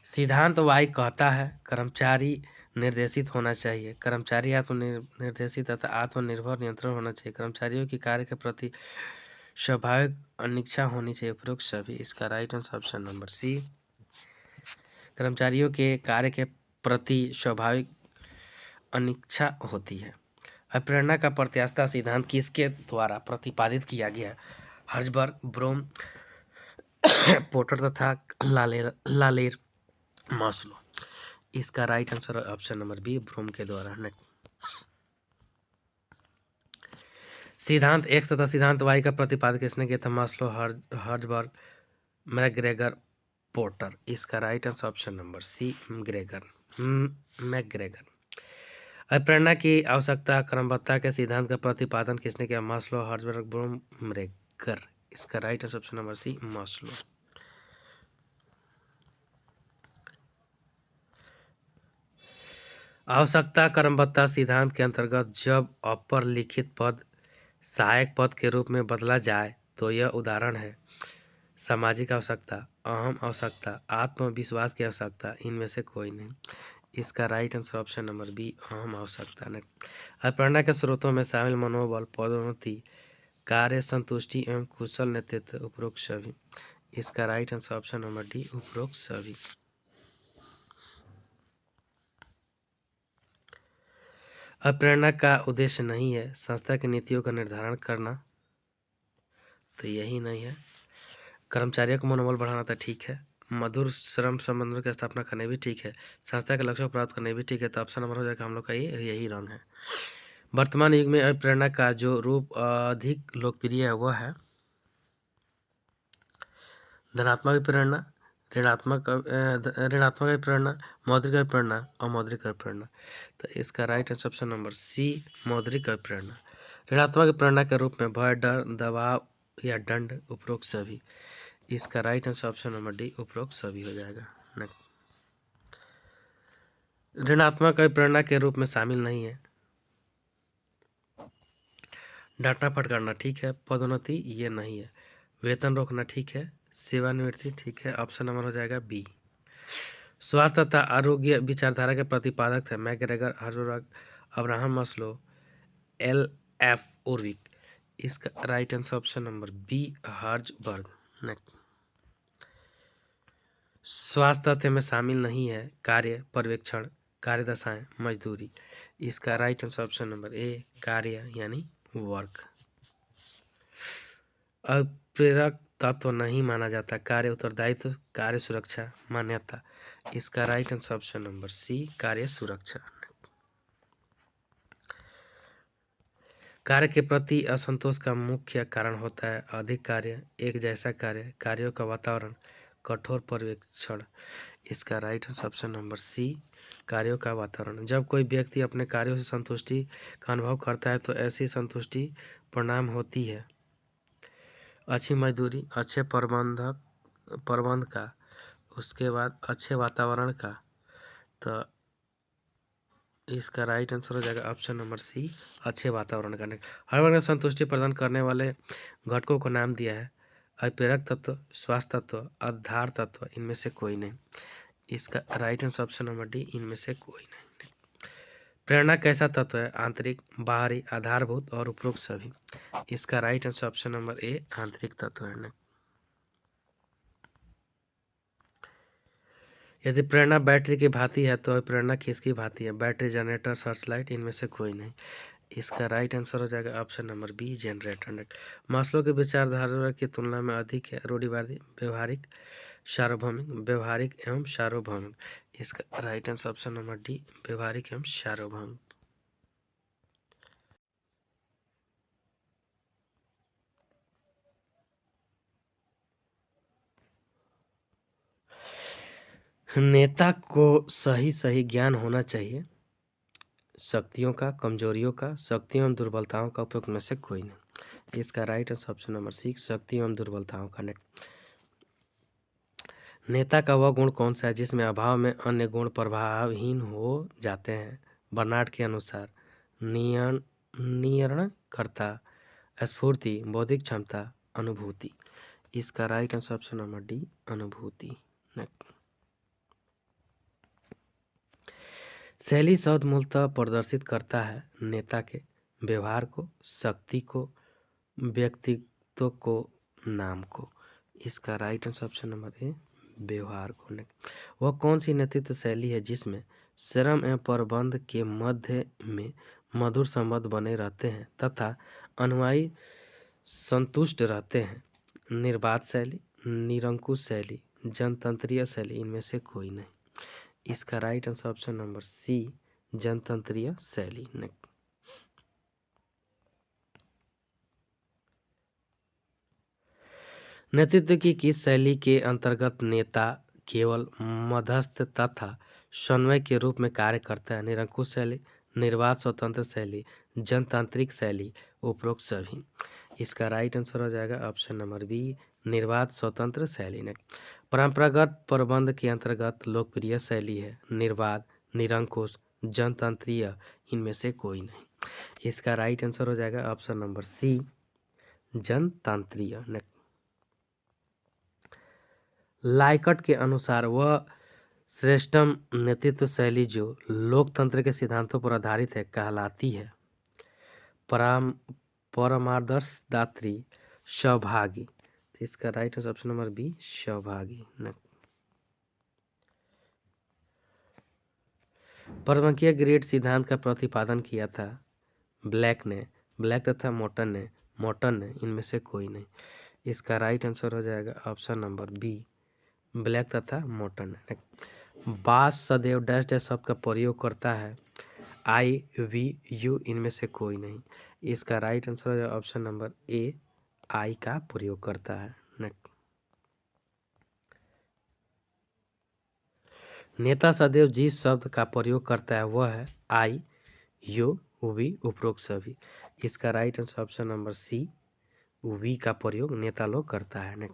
सिद्धांत वाई कहता है कर्मचारी निर्देशित होना चाहिए, कर्मचारी आत्मनिर्देशित तथा आत्मनिर्भर नियंत्रण होना चाहिए, कर्मचारियों की कार्य के प्रति स्वाभाविक अनिच्छा होनी चाहिए, उपरोक्त सभी। इसका right answer option number C, कर्मचारियों के कार्य के प्रति स्वाभाविक अनिच्छा होती है। अप्रेरणा का प्रत्याशा सिद्धांत किसके द्वारा प्रतिपादित किया गया? हर्जबर्ग, ब्रोम, पोर्टर तथा लालेर मास्लो। इसका right answer option number B, Vroom के द्वारा। सिद्धांत एक्स तथा सिद्धांत वाई का प्रतिपादन किसने किया था? Maslow, Herzberg, McGregor, Porter. इसका right answer option number C, McGregor. अप्रेरणा की आवश्यकता क्रमबद्धता के सिद्धांत का प्रतिपादन किसने किया? Maslow, Herzberg, Vroom, McGregor. इसका right answer option number C, Maslow. आवश्यकता क्रमबद्धता सिद्धांत के अंतर्गत जब अपर लिखित पद सहायक पद के रूप में बदला जाए तो यह उदाहरण है। सामाजिक आवश्यकता, अहम आवश्यकता, आत्मविश्वास की आवश्यकता, इनमें से कोई नहीं। इसका right answer option number B, अहम आवश्यकता। अप्रेरणा के स्रोतों में शामिल मनोबल, पदोन्नति, कार्य संतुष्टि एवं कुशल नेतृत्व, उपरोक्त सभी। इसका right answer option number D, उपरोक्त सभी। अप्रेरणा का उद्देश्य नहीं है संस्था की नीतियों का निर्धारण करना, तो यही नहीं है। कर्मचारियों का मनोबल बढ़ाना तो ठीक है, मधुर श्रम संबंधों की स्थापना करने भी ठीक है, संस्था के लक्ष्यों को प्राप्त करने भी ठीक है, तो ऑप्शन नंबर हो जाएगा हम लोग का यही रंग है। वर्तमान युग में अप्रेरणा का जो रूप अधिक लोकप्रिय है वह है धनात्मक प्रेरणा, ऋणात्मक प्रेरणा, मौद्रिक प्रेरणा, अमौद्रिक प्रेरणा। तो इसका right answer option number C, मौद्रिक प्रेरणा। ऋणात्मक प्रेरणा के रूप में भय, डर, दबाव या दंड, उपरोक्त सभी। इसका right answer option number D, उपरोक्त सभी हो जाएगा। ऋणात्मक प्रेरणा के रूप में शामिल नहीं है डांटना फटकारना ठीक है, पदोन्नति ये नहीं है, वेतन रोकना ठीक है, सेवानिवृत्ति ठीक है, ऑप्शन नंबर हो जाएगा बी। स्वास्थ्य तथा आरोग्य विचारधारा के प्रतिपादक थे McGregor, Herzberg, Abraham Maslow, L F Urwick. इसका right answer option number B, Herzberg. Next, स्वास्थ्य तथ्य में शामिल नहीं है कार्य पर्यवेक्षण, कार्यदशाएं, मजदूरी। इसका राइट आंसर ऑप्शन नंबर ए, कार्य यानी वर्क। अप्रेरक तत्व नहीं माना जाता कार्य उत्तरदायित्व, कार्य सुरक्षा, मान्यता। इसका right answer option number C, कार्य सुरक्षा। कार्य के प्रति असंतोष का मुख्य कारण होता है अधिक कार्य, एक जैसा कार्य, कार्यों का वातावरण, कठोर पर्यवेक्षण। इसका right answer option number C, कार्यों का वातावरण। जब कोई व्यक्ति अपने कार्यों से संतुष्टि का अनुभव करता है तो ऐसी संतुष्टि परिणाम होती है अच्छी मजदूरी, अच्छे प्रबंध का, उसके बाद अच्छे वातावरण का। तो इसका राइट आंसर हो जाएगा ऑप्शन नंबर सी, अच्छे वातावरण का। हर वर्ग में संतुष्टि प्रदान करने वाले घटकों को नाम दिया है अप्रेरक तत्व, स्वास्थ्य तत्व, आधार तत्व, इनमें से कोई नहीं। इसका right answer option number D, इनमें से कोई नहीं। प्रेरणा कैसा तत्व है? आंतरिक, बाहरी, आधारभूत और उपरोक्त सभी। इसका राइट आंसर ऑप्शन नंबर ए, आंतरिक तत्व है। यदि प्रेरणा बैटरी की भांति है तो प्रेरणा किसकी भांति है? बैटरी, जनरेटर, सर्चलाइट, इनमें से कोई नहीं। इसका राइट आंसर हो जाएगा option number B, generator. Maslow की विचारधारा की तुलना में अधिक है रूढ़िवादी, व्यवहारिक, सार्वभौमिक, व्यवहारिक एवं सार्वभौमिक। इसका right answer option number D, व्यवहारिक एवं सार्वभौमिक। नेता को सही सही ज्ञान होना चाहिए शक्तियों का, कमजोरियों का, शक्तियों एवं दुर्बलताओं का उपयोग में से कोई नहीं। इसका right answer option number C, शक्ति एवं दुर्बलताओं का। नेता का वह गुण कौन सा है जिसमें अभाव में अन्य गुण प्रभावहीन हो जाते हैं? बर्नार्ड के अनुसार नियंत्रणकर्ता, स्फूर्ति, बौद्धिक क्षमता, अनुभूति। इसका right answer option number D, अनुभूति। शैली शब्द मूलतः प्रदर्शित करता है नेता के व्यवहार को, शक्ति को, व्यक्तित्व को, नाम को। इसका राइट आंसर ऑप्शन नंबर ए, व्यवहार को। वह कौन सी नेतृत्व शैली है जिसमें श्रम एवं प्रबंध के मध्य में मधुर संबंध बने रहते हैं तथा अनुयायी संतुष्ट रहते हैं? निर्बाध शैली, निरंकुश शैली, जनतंत्रीय शैली, इनमें से कोई नहीं। इसका right answer option number C, जनतंत्रीय शैली। नेतृत्व की किस शैली के अंतर्गत नेता केवल मध्यस्थ तथा समन्वय के रूप में कार्य करता है? निरंकुश शैली, निर्वाध स्वतंत्र शैली, जनतांत्रिक शैली, उपरोक्त सभी। इसका राइट आंसर हो जाएगा ऑप्शन नंबर बी, निर्वाध स्वतंत्र शैली। परंपरागत प्रबंध के अंतर्गत लोकप्रिय शैली है निर्वाध, निरंकुश, जनतंत्रीय, इनमें से कोई नहीं। इसका राइट आंसर हो जाएगा ऑप्शन नंबर सी, जनतांत्रीय। लाइकट के अनुसार वह श्रेष्ठतम नेतृत्व शैली जो लोकतंत्र के सिद्धांतों पर आधारित है कहलाती है परमादर्शदात्री, सहभागी। इसका right answer option number B, सहभागी। परमंकीय ग्रेड सिद्धांत का प्रतिपादन किया था ब्लैक तथा मोर्टन ने, इनमें से कोई नहीं। इसका राइट आंसर हो जाएगा ऑप्शन नंबर बी, ब्लैक तथा मोर्टन। बास सदैव डैश डैश शब्द का प्रयोग करता है आई, वी, यू, इनमें से कोई नहीं। इसका राइट आंसर हो जाएगा ऑप्शन नंबर ए, आई का प्रयोग करता है। नेता सदैव जिस शब्द का प्रयोग करता है वह है आई, यू, वी, उपरोक्त सभी। इसका right answer option number C, V का प्रयोग नेता लोग करता है।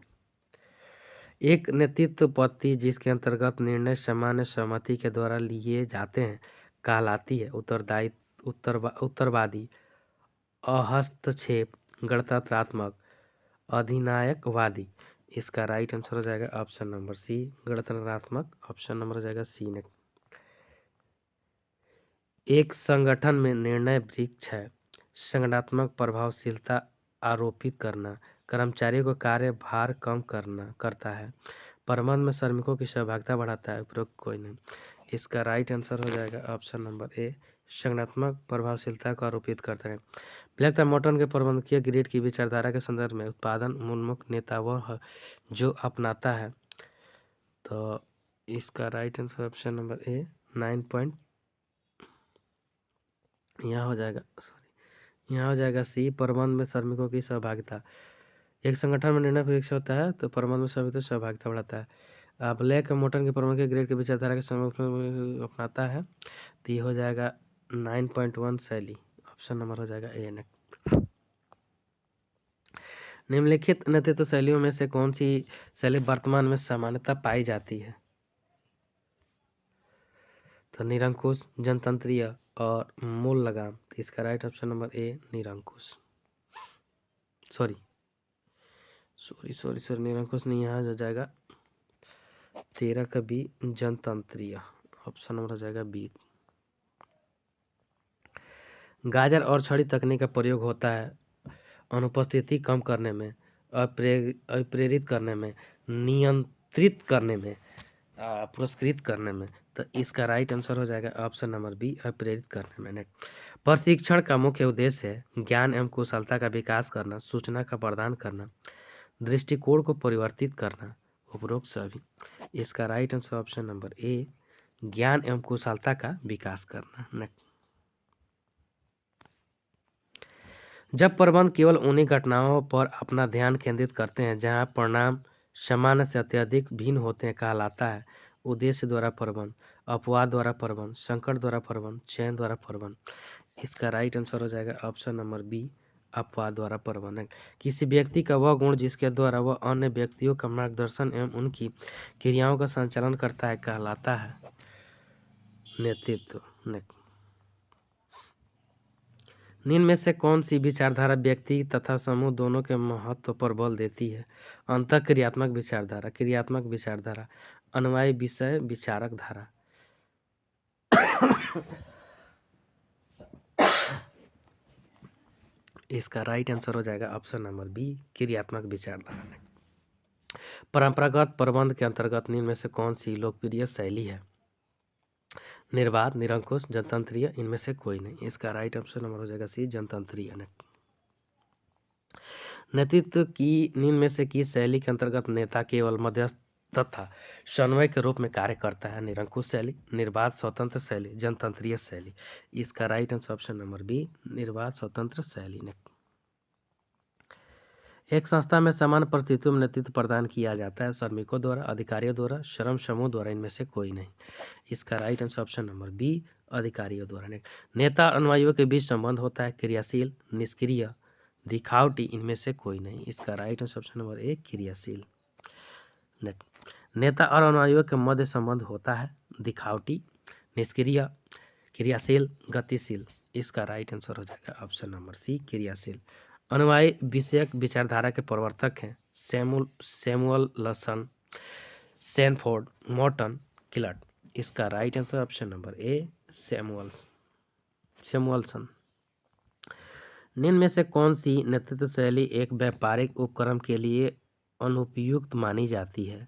एक नेतृत्व पद्धति जिसके अंतर्गत निर्णय सामान्य सहमति के द्वारा लिए जाते हैं कहलाती है उत्तरवादी, अहस्तक्षेप, गणतंत्रात्मक, अधिनायकवादी। इसका राइट आंसर हो जाएगा ऑप्शन नंबर सी, गणतंत्रात्मक। ऑप्शन नंबर हो जाएगा सी। एक संगठन में निर्णय वृक्ष है संगठनात्मक प्रभावशीलता आरोपित करना, कर्मचारियों को कार्य भार कम करता है, प्रबंध में श्रमिकों की सहभागिता बढ़ाता है, उपरोक्त कोई नहीं। इसका राइट आंसर हो जाएगा ऑप्शन नंबर ए, संगठनात्मक प्रभावशीलता को आरोपित करता है। ब्लैक तथा मोर्टन के प्रबंधकीय ग्रेड की विचारधारा के संदर्भ में उत्पादन उन्मुख नेता वह है जो अपनाता है। तो इसका राइट आंसर ऑप्शन नंबर ए 9 पॉइंट, यहाँ हो जाएगा, सॉरी यहाँ हो जाएगा सी, प्रबंध में श्रमिकों की सहभागिता। एक संगठन में निर्णय परीक्षा होता है तो प्रबंध में श्रमिकों की सहभागिता बढ़ाता है। ब्लैक मोटन के प्रबंध के ग्रेड की विचारधारा के समय अपनाता है, तो ये हो जाएगा 9.1 शैली, ऑप्शन नंबर हो जाएगा ए। निम्नलिखित नेतृत्व शैलियों में से कौन सी शैली वर्तमान में सामान्यतः पाई जाती है? तो निरंकुश, जनतंत्रीय और मूल लगाम। तो इसका राइट ऑप्शन नंबर ए निरंकुश, सॉरी निरंकुश नहीं, यहाँ हो जाएगा 13 का बी जनतंत्रीय, ऑप्शन नंबर हो जाएगा बी। गाजर और छड़ी तकनीक का प्रयोग होता है अनुपस्थिति कम करने में, अप्रेरित करने में, नियंत्रित करने में, पुरस्कृत करने में। तो इसका राइट आंसर हो जाएगा ऑप्शन नंबर बी अप्रेरित करने में। प्रशिक्षण का मुख्य उद्देश्य है ज्ञान एवं कुशलता का विकास करना, सूचना का प्रदान करना, दृष्टिकोण को परिवर्तित करना, उपरोक्त सभी। इसका राइट आंसर ऑप्शन नंबर ए ज्ञान एवं कुशलता का विकास करना। जब प्रबंध केवल उन्हीं घटनाओं पर अपना ध्यान केंद्रित करते हैं जहां परिणाम सामान्य से अत्यधिक भिन्न होते हैं कहलाता है उद्देश्य द्वारा प्रबंध, अपवाद द्वारा प्रबंध, संकट द्वारा प्रबंध, चयन द्वारा प्रबंध। इसका राइट आंसर हो जाएगा ऑप्शन नंबर बी अपवाद द्वारा प्रबंधन। किसी व्यक्ति का वह गुण जिसके द्वारा वह अन्य व्यक्तियों का मार्गदर्शन एवं उनकी क्रियाओं का संचालन करता है कहलाता है नेतृत्व। निम्न में से कौन सी विचारधारा व्यक्ति तथा समूह दोनों के महत्व पर बल देती है? अंतःक्रियात्मक विचारधारा, क्रियात्मक विचारधारा, अनुयायी विषय विचारक धारा। इसका राइट आंसर हो जाएगा ऑप्शन नंबर बी क्रियात्मक विचारधारा। परंपरागत प्रबंध के अंतर्गत निम्न में से कौन सी लोकप्रिय शैली है? निर्वाध, निरंकुश, जनतंत्रीय, इनमें से कोई नहीं। इसका राइट ऑप्शन नंबर हो जाएगा सी जनतंत्रीय। नेतृत्व की निम्न में से किस शैली के अंतर्गत नेता केवल मध्यस्थ तथा समन्वय के रूप में कार्य करता है? निरंकुश शैली, निर्वाध स्वतंत्र शैली, जनतंत्रीय शैली। इसका right answer option number B निर्वाध स्वतंत्र शैली। एक संस्था में समान परिस्थितियों में नेतृत्व प्रदान किया जाता है श्रमिकों द्वारा, अधिकारियों द्वारा, श्रम समूह द्वारा, इनमें से कोई नहीं। इसका right answer option number B अधिकारियों द्वारा। नेता अनुयायियों के बीच संबंध होता है क्रियाशील, निष्क्रिय, दिखावटी, इनमें से कोई नहीं। इसका राइट आंसर ऑप्शन नंबर ए क्रियाशील। नेता और अनुयायियों के मध्य संबंध होता है दिखावटी, निष्क्रिय, क्रियाशील, गतिशील। इसका राइट आंसर हो जाएगा ऑप्शन नंबर सी क्रियाशील। अनुयायी विषयक विचारधारा के प्रवर्तक हैं सैमुअलसन, सैनफोर्ड, मॉर्टन, किलट। इसका right answer option number A Samuelson. निम्न में से कौन सी नेतृत्व शैली एक व्यापारिक उपक्रम के लिए अनुपयुक्त मानी जाती है?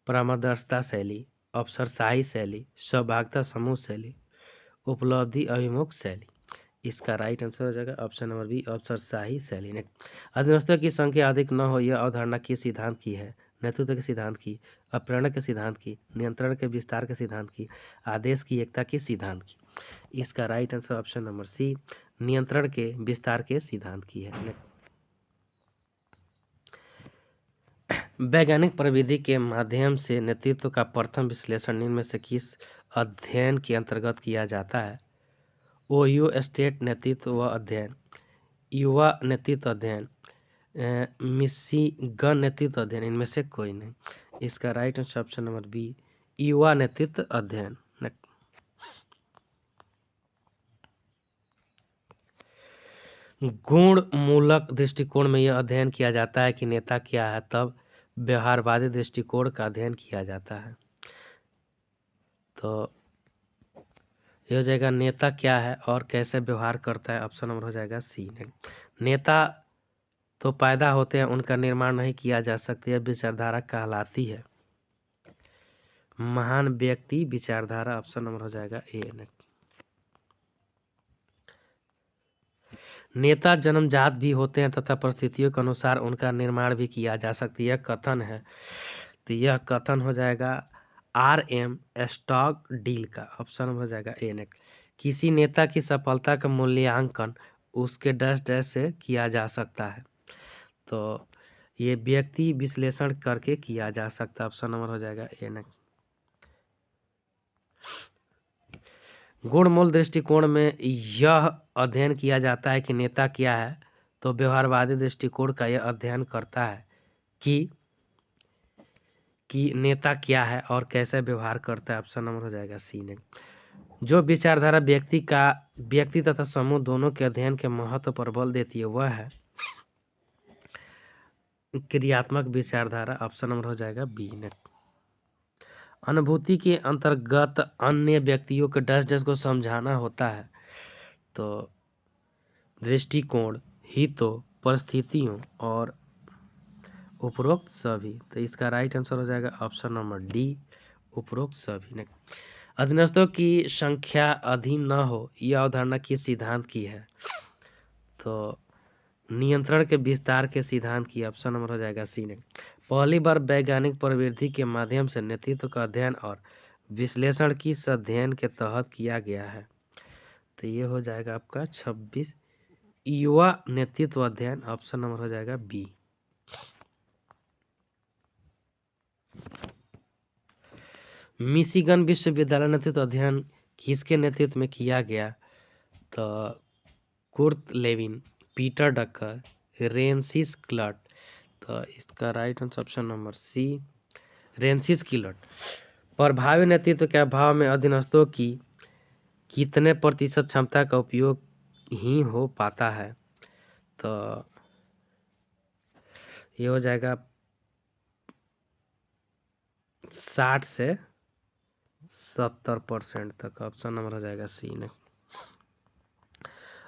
परामर्शदाता शैली, अफसरशाही शैली, सहभागिता समूह शैली, उपलब्धि अभिमुख शैली। इसका राइट आंसर हो जाएगा ऑप्शन नंबर बी अफसरशाही शैली। अधीनस्थों की संख्या अधिक न हो यह अवधारणा किस सिद्धांत की है? नेतृत्व के सिद्धांत की, अप्रेरणा के सिद्धांत की, नियंत्रण के विस्तार के सिद्धांत की, आदेश की एकता के सिद्धांत की। इसका right answer option number C नियंत्रण के विस्तार के सिद्धांत की है। वैज्ञानिक प्रविधि के माध्यम से नेतृत्व का प्रथम विश्लेषण निम्न में से किस अध्ययन के अंतर्गत किया जाता है? ओहियो स्टेट नेतृत्व व अध्ययन, युवा नेतृत्व अध्ययन, मिशिगन नेतृत्व अध्ययन, इनमें से कोई नहीं। इसका right answer option number B युवा नेतृत्व अध्ययन। गुण मूलक दृष्टिकोण में यह अध्ययन किया जाता है कि नेता क्या है, तब व्यवहारवादी दृष्टिकोण का अध्ययन किया जाता है। तो ये हो जाएगा नेता क्या है और कैसे व्यवहार करता है, ऑप्शन नंबर हो जाएगा सी। नेता तो पैदा होते हैं, उनका निर्माण नहीं किया जा सकता, यह विचारधारा कहलाती है महान व्यक्ति विचारधारा, ऑप्शन नंबर हो जाएगा ए। नेता जन्मजात भी होते हैं तथा परिस्थितियों के अनुसार उनका निर्माण भी किया जा सकता है, यह कथन है। तो यह कथन हो जाएगा RM स्टॉक डील का, ऑप्शन नंबर हो जाएगा ए नेक्स्ट। किसी नेता की सफलता का मूल्यांकन उसके डैश डैश से किया जा सकता है, तो ये व्यक्ति विश्लेषण करके किया जा सकता है, ऑप्शन नंबर हो जाएगा ए नेक्स्ट। गुणमूल दृष्टिकोण में यह अध्ययन किया जाता है कि नेता क्या है, तो व्यवहारवादी दृष्टिकोण का यह अध्ययन करता है कि नेता क्या है और कैसे व्यवहार करता है, ऑप्शन नंबर हो जाएगा सी ने। जो विचारधारा व्यक्ति तथा समूह दोनों के अध्ययन के महत्व पर बल देती है वह है क्रियात्मक विचारधारा, ऑप्शन नंबर हो जाएगा बी ने। अनुभूति के अंतर्गत अन्य व्यक्तियों के डैश डैश को समझाना होता है, तो दृष्टिकोण, हितों, परिस्थितियों और उपरोक्त सभी, तो इसका राइट आंसर हो जाएगा ऑप्शन नंबर डी, उपरोक्त सभी ने। अधीनस्थों की संख्या अधीन न हो यह अवधारणा किस सिद्धांत की है, तो नियंत्रण के विस्तार के सिद्धांत की, ऑप्शन नंबर हो जाएगा सी ने। पहली बार वैज्ञानिक प्रवृत्ति के माध्यम से नेतृत्व का अध्ययन और विश्लेषण किस अध्ययन के तहत किया गया है, तो ये हो जाएगा आपका 26 युवा नेतृत्व अध्ययन, ऑप्शन नंबर हो जाएगा बी। मिशिगन विश्वविद्यालय नेतृत्व अध्ययन किसके नेतृत्व में किया गया, तो Kurt Lewin, Peter Drucker, Rensis Likert, तो इसका right answer option number C, Rensis Likert. प्रभावी नेतृत्व के अभाव में अधीनस्थों की कितने प्रतिशत क्षमता का उपयोग ही हो पाता है, तो ये हो जाएगा 60 से 70% तक, ऑप्शन नंबर हो जाएगा सी ने।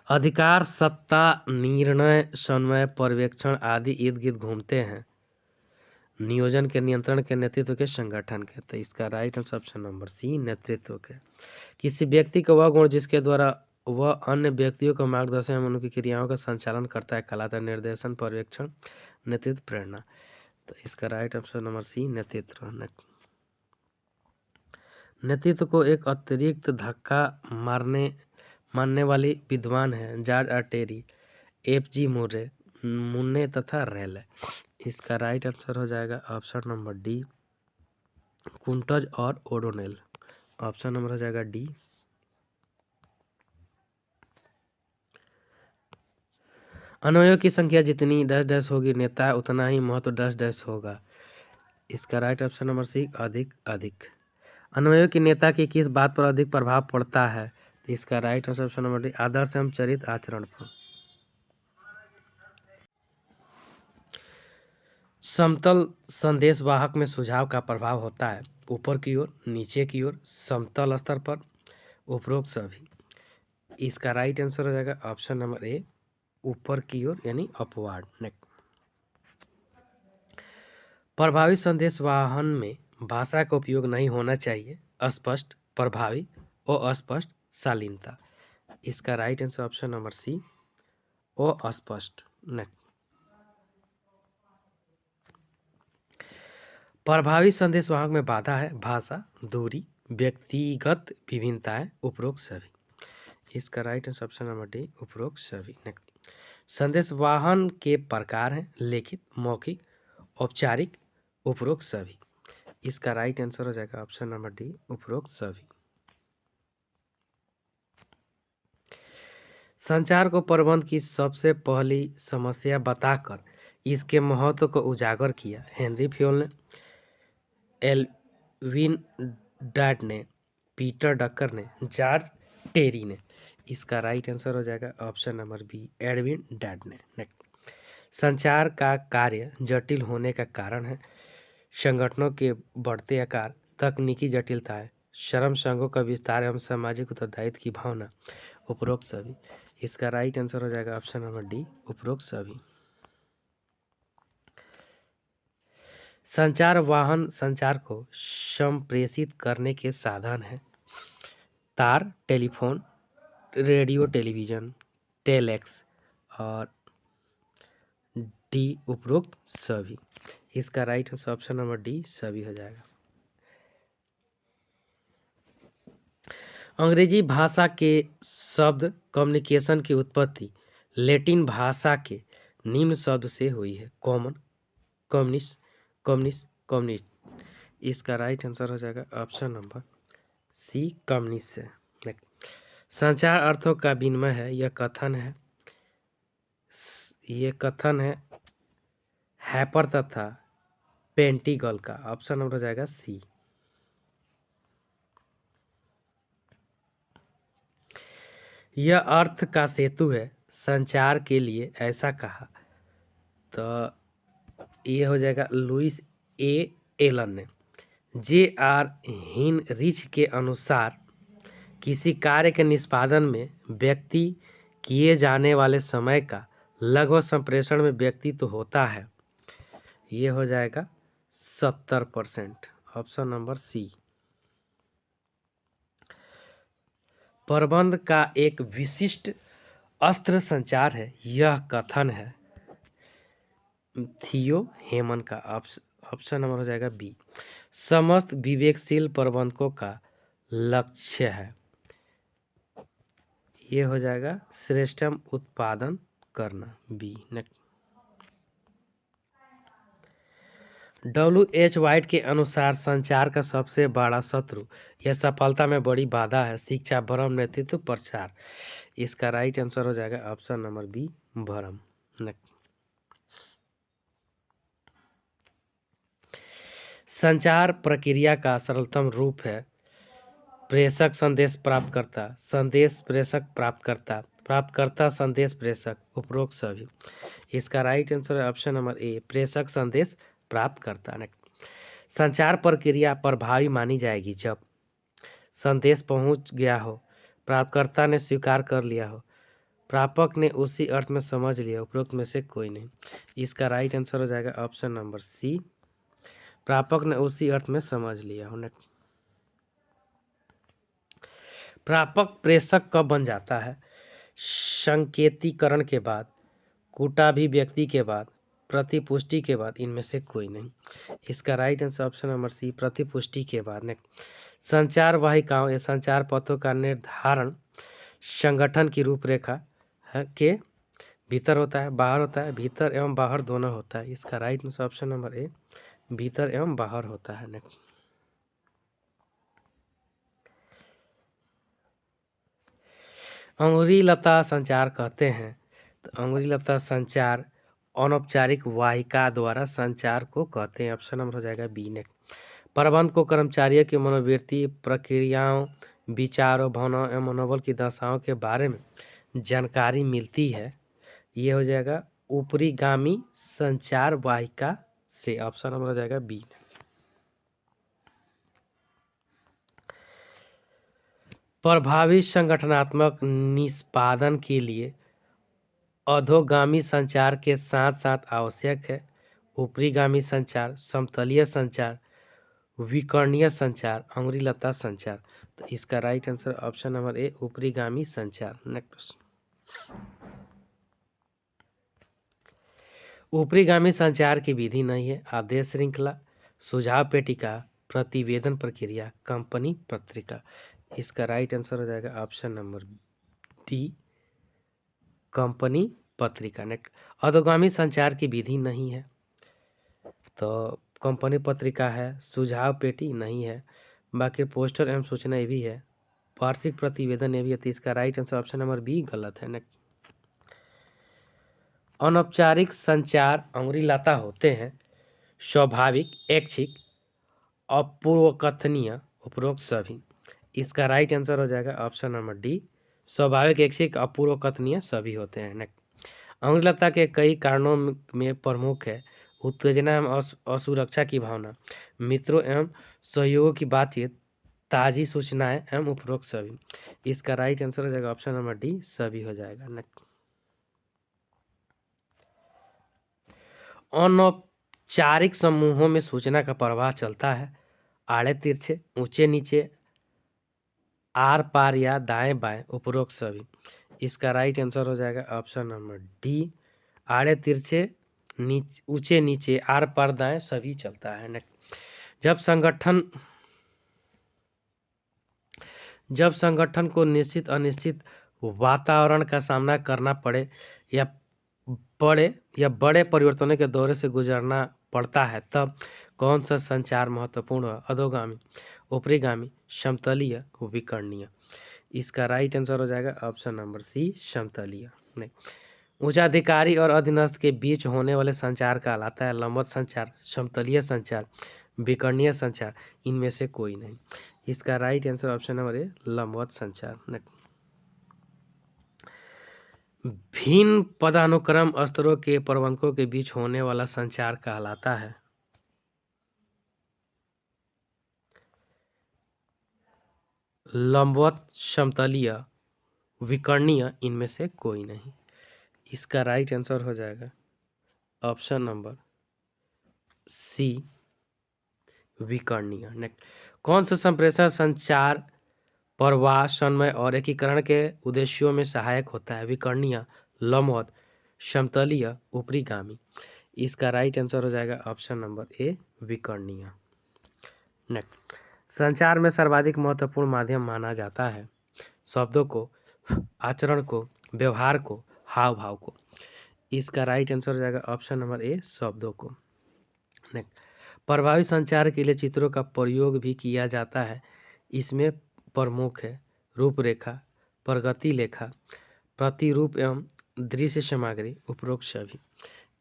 अधिकार, सत्ता, निर्णय, समन्वय, पर्यवेक्षण आदि इर्द गिर्द घूमते हैं नियोजन के, नियंत्रण के, नेतृत्व के, संगठन के, तो इसका right answer option number C, नेतृत्व के। किसी व्यक्ति का वह गुण जिसके द्वारा वह अन्य व्यक्तियों का मार्गदर्शन एवं उनकी क्रियाओं का संचालन करता है कहलाता है निर्देशन, पर्यवेक्षण, नेतृत्व, प्रेरणा, तो इसका राइट ऑप्शन नंबर सी, नेतृत्व। नेतृत्व को एक अतिरिक्त धक्का मानने वाली विद्वान है जॉर्ज आर टेरी, F.G. मुन्ने तथा रेले, इसका राइट आंसर हो जाएगा ऑप्शन नंबर डी, कुंटज और ओडोनेल, ऑप्शन नंबर हो जाएगा डी। अनुयायियों की संख्या जितनी डैश डैश होगी नेता उतना ही महत्व डैश डैश होगा, इसका राइट ऑप्शन नंबर सी, अधिक। अनुयायियों की नेता की किस बात पर अधिक प्रभाव पड़ता है, तो इसका right answer option number D, आदर्श एवं चरित्र आचरण पर। समतल संदेशवाहक में सुझाव का प्रभाव होता है ऊपर की ओर, नीचे की ओर, समतल स्तर पर, उपरोक्त सभी, इसका राइट आंसर हो जाएगा ऑप्शन नंबर ए, ऊपर की ओर यानी अपवार्ड। नेक्स्ट, प्रभावी संदेशवाहन में भाषा का उपयोग नहीं होना चाहिए, अस्पष्ट, प्रभावी और अस्पष्ट शालीनता, इसका right answer option number C, ओ अस्पष्ट। नेक्स्ट, प्रभावी संदेशवाहक में बाधा है भाषा, दूरी, व्यक्तिगत विभिन्नताएं, उपरोक्त सभी, इसका right answer option number D, उपरोक्त सभी। नेक्स्ट, संदेशवाहन के प्रकार हैं लिखित, मौखिक, औपचारिक, उपरोक्त सभी, इसका राइट आंसर हो जाएगा ऑप्शन नंबर डी, उपरोक्त सभी। संचार को प्रबंध की सबसे पहली समस्या बताकर इसके महत्व को उजागर किया हेनरी फ्योल ने, एल्विन डैड ने, पीटर डकर ने, जॉर्ज टेरी ने, इसका राइट आंसर हो जाएगा option number B, Edwin Dodd ने। नेक्स्ट, संचार का कार्य जटिल होने का कारण है संगठनों के बढ़ते आकार, तकनीकी जटिलताएं, श्रम संघों का विस्तार एवं सामाजिक उत्तरदायित्व की भावना, उपरोक्त सभी, इसका राइट आंसर हो जाएगा ऑप्शन नंबर डी, उपरोक्त सभी। संचार वाहन संचार को संप्रेषित करने के साधन है तार, टेलीफोन, रेडियो, टेलीविजन, टेलेक्स और डी, उपरोक्त सभी, इसका right answer option number D, सभी हो जाएगा। अंग्रेजी भाषा के शब्द कम्युनिकेशन की उत्पत्ति लैटिन भाषा के निम्न शब्द से हुई है। Common, communist, communist, communist. इसका राइट आंसर हो जाएगा ऑप्शन नंबर सी, कम्युनिस्ट है। संचार अर्थों का विनिमय है। यह कथन है हैपर तथा पेंटिगल का। ऑप्शन नंबर हो जाएगा सी। यह अर्थ का सेतु है संचार के लिए, ऐसा कहा। तो ये हो जाएगा लुइस ए एलन ने। J.R. हिनरिच के अनुसार किसी कार्य के निष्पादन में व्यक्ति किए जाने वाले समय का लगभग संप्रेषण में व्यक्ति तो होता है। ये हो जाएगा 70%। Option number C. प्रबंध का एक विशिष्ट अस्त्र संचार है। यह कथन है थियो हेमन का। ऑप्शन नंबर हो जाएगा बी। समस्त विवेकशील प्रबंधकों का लक्ष्य है। ये हो जाएगा श्रेष्ठतम उत्पादन करना, बी। W.H. वाइट के अनुसार संचार का सबसे बड़ा शत्रु यह सफलता में बड़ी बाधा है शिक्षा, भ्रम, नेतृत्व, प्रचार। इसका राइट आंसर हो जाएगा ऑप्शन नंबर बी, भ्रम। संचार प्रक्रिया का सरलतम रूप है प्रेषक संदेश प्राप्तकर्ता, संदेश प्रेषक प्राप्तकर्ता, प्राप्तकर्ता संदेश प्रेषक, उपरोक्त सभी। इसका राइट आंसर है ऑप्शन नंबर ए, प्रेषक संदेश प्राप्तकर्ता। संचार प्रक्रिया प्रभावी मानी जाएगी जब संदेश पहुंच गया हो, प्राप्तकर्ता ने स्वीकार कर लिया हो, प्रापक ने उसी अर्थ में समझ लिया, उपरोक्त में से कोई नहीं। इसका राइट आंसर हो जाएगा ऑप्शन नंबर सी, प्रापक ने उसी अर्थ में समझ लिया हो। प्रापक प्रेषक कब बन जाता है? संकेतीकरण के बाद, कूटाभिव्यक्ति के बाद, प्रतिपुष्टि के बाद, इनमें से कोई नहीं। इसका right answer option number C, प्रतिपुष्टि के बाद। संचार वाहिकाओं या संचार पथों का निर्धारण संगठन की रूपरेखा के भीतर होता है, बाहर होता है, भीतर एवं बाहर दोनों होता है। इसका राइट आंसर ऑप्शन नंबर ए, भीतर एवं बाहर होता है। अंगुरी लता संचार कहते हैं। तो अंगुरी लता संचार अनौपचारिक वाहिका द्वारा संचार को कहते हैं। ऑप्शन नंबर हो जाएगा बी। प्रबंध को कर्मचारियों की मनोवृत्ति, प्रक्रियाओं, विचारों, भावनाओं एवं मनोबल की दशाओं के बारे में जानकारी मिलती है। ये हो जाएगा ऊपरीगामी संचार वाहिका से। ऑप्शन नंबर हो जाएगा बी। प्रभावी संगठनात्मक निष्पादन के लिए अधोगामी संचार के साथ साथ आवश्यक है ऊपरीगामी संचार, समतलीय संचार, विकर्णीय संचार, अंगुरी लता संचार। तो इसका right answer option number A, ऊपरीगामी संचार। नेक्स्ट, ऊपरीगामी संचार की विधि नहीं है आदेश श्रृंखला, सुझाव पेटिका, प्रतिवेदन प्रक्रिया, कंपनी पत्रिका। इसका राइट आंसर हो जाएगा ऑप्शन नंबर डी, कंपनी पत्रिका। नेक्स्ट, अधोगामी संचार की विधि नहीं है तो कंपनी पत्रिका है, सुझाव पेटी नहीं है, बाकी पोस्टर एवं सूचना ये भी है, वार्षिक प्रतिवेदन ये भी है। तो इसका right answer option number B गलत है। नेक्स्ट, अनौपचारिक संचार अंगुरी लता होते हैं स्वाभाविक, ऐच्छिक, अपूर्वकथनीय, उपरोक्त सभी। इसका राइट आंसर हो जाएगा ऑप्शन नंबर डी, स्वाभाविक, ऐच्छिक, अपूर्वकथनीय सभी होते हैं। नेक्स्ट, अंगुरी लता के कई कारणों में प्रमुख है उत्तेजना एवं असुरक्षा की भावना, मित्रों एवं सहयोगों की बातचीत, ताजी सूचनाएं एवं उपरोक्त सभी। इसका राइट आंसर हो जाएगा ऑप्शन नंबर डी, सभी हो जाएगा। नेक्स्ट, अनौपचारिक समूहों में सूचना का प्रवाह चलता है आड़े तिरछे, ऊंचे नीचे, आर पार या दाएं बाएं, उपरोक्त सभी। इसका राइट आंसर हो जाएगा ऑप्शन नंबर डी, आड़े तिरछे, ऊंचे नीचे, आर पार दाएं सभी जब संगठन को निश्चित अनिश्चित वातावरण का सामना करना पड़े या बड़े परिवर्तनों के दौरे से गुजरना पड़ता है, तब कौन सा संचार महत्वपूर्ण है? अधोगामी, ऊपरीगामी, समतलीय, विकर्णीय। इसका राइट आंसर हो जाएगा ऑप्शन नंबर सी, समतलीय। नहीं, उच्चाधिकारी और अधीनस्थ के बीच होने वाले संचार कहलाता है लंबवत संचार, समतलीय संचार, विकर्णीय संचार। इनमें से कोई नहीं। इसका राइट आंसर ऑप्शन नंबर ए, लंबवत संचार। भिन्न पदानुक्रम स्तरों के प्रबंधकों के बीच होने वाला संचार कहलाता है लंबवत, समतलीय, विकर्णीय। इनमें से कोई नहीं। इसका राइट आंसर हो जाएगा ऑप्शन नंबर सी, विकर्णीय। नेक्स्ट, कौन सा संप्रेषण संचार प्रवाह, समय और एकीकरण के उद्देश्यों में सहायक होता है? विकर्णीय, लंबवत, समतलीय, ऊपरीगामी। इसका राइट आंसर हो जाएगा ऑप्शन नंबर ए, विकर्णीय। नेक्स्ट, संचार में सर्वाधिक महत्वपूर्ण माध्यम माना जाता है शब्दों को, आचरण को, व्यवहार को, हाव भाव को। इसका राइट आंसर हो जाएगा ऑप्शन नंबर ए, शब्दों को। नेक्स्ट, प्रभावी संचार के लिए चित्रों का प्रयोग भी किया जाता है। इसमें प्रमुख है रूपरेखा, प्रगति लेखा, प्रतिरूप एवं दृश्य सामग्री, उपरोक्त सभी।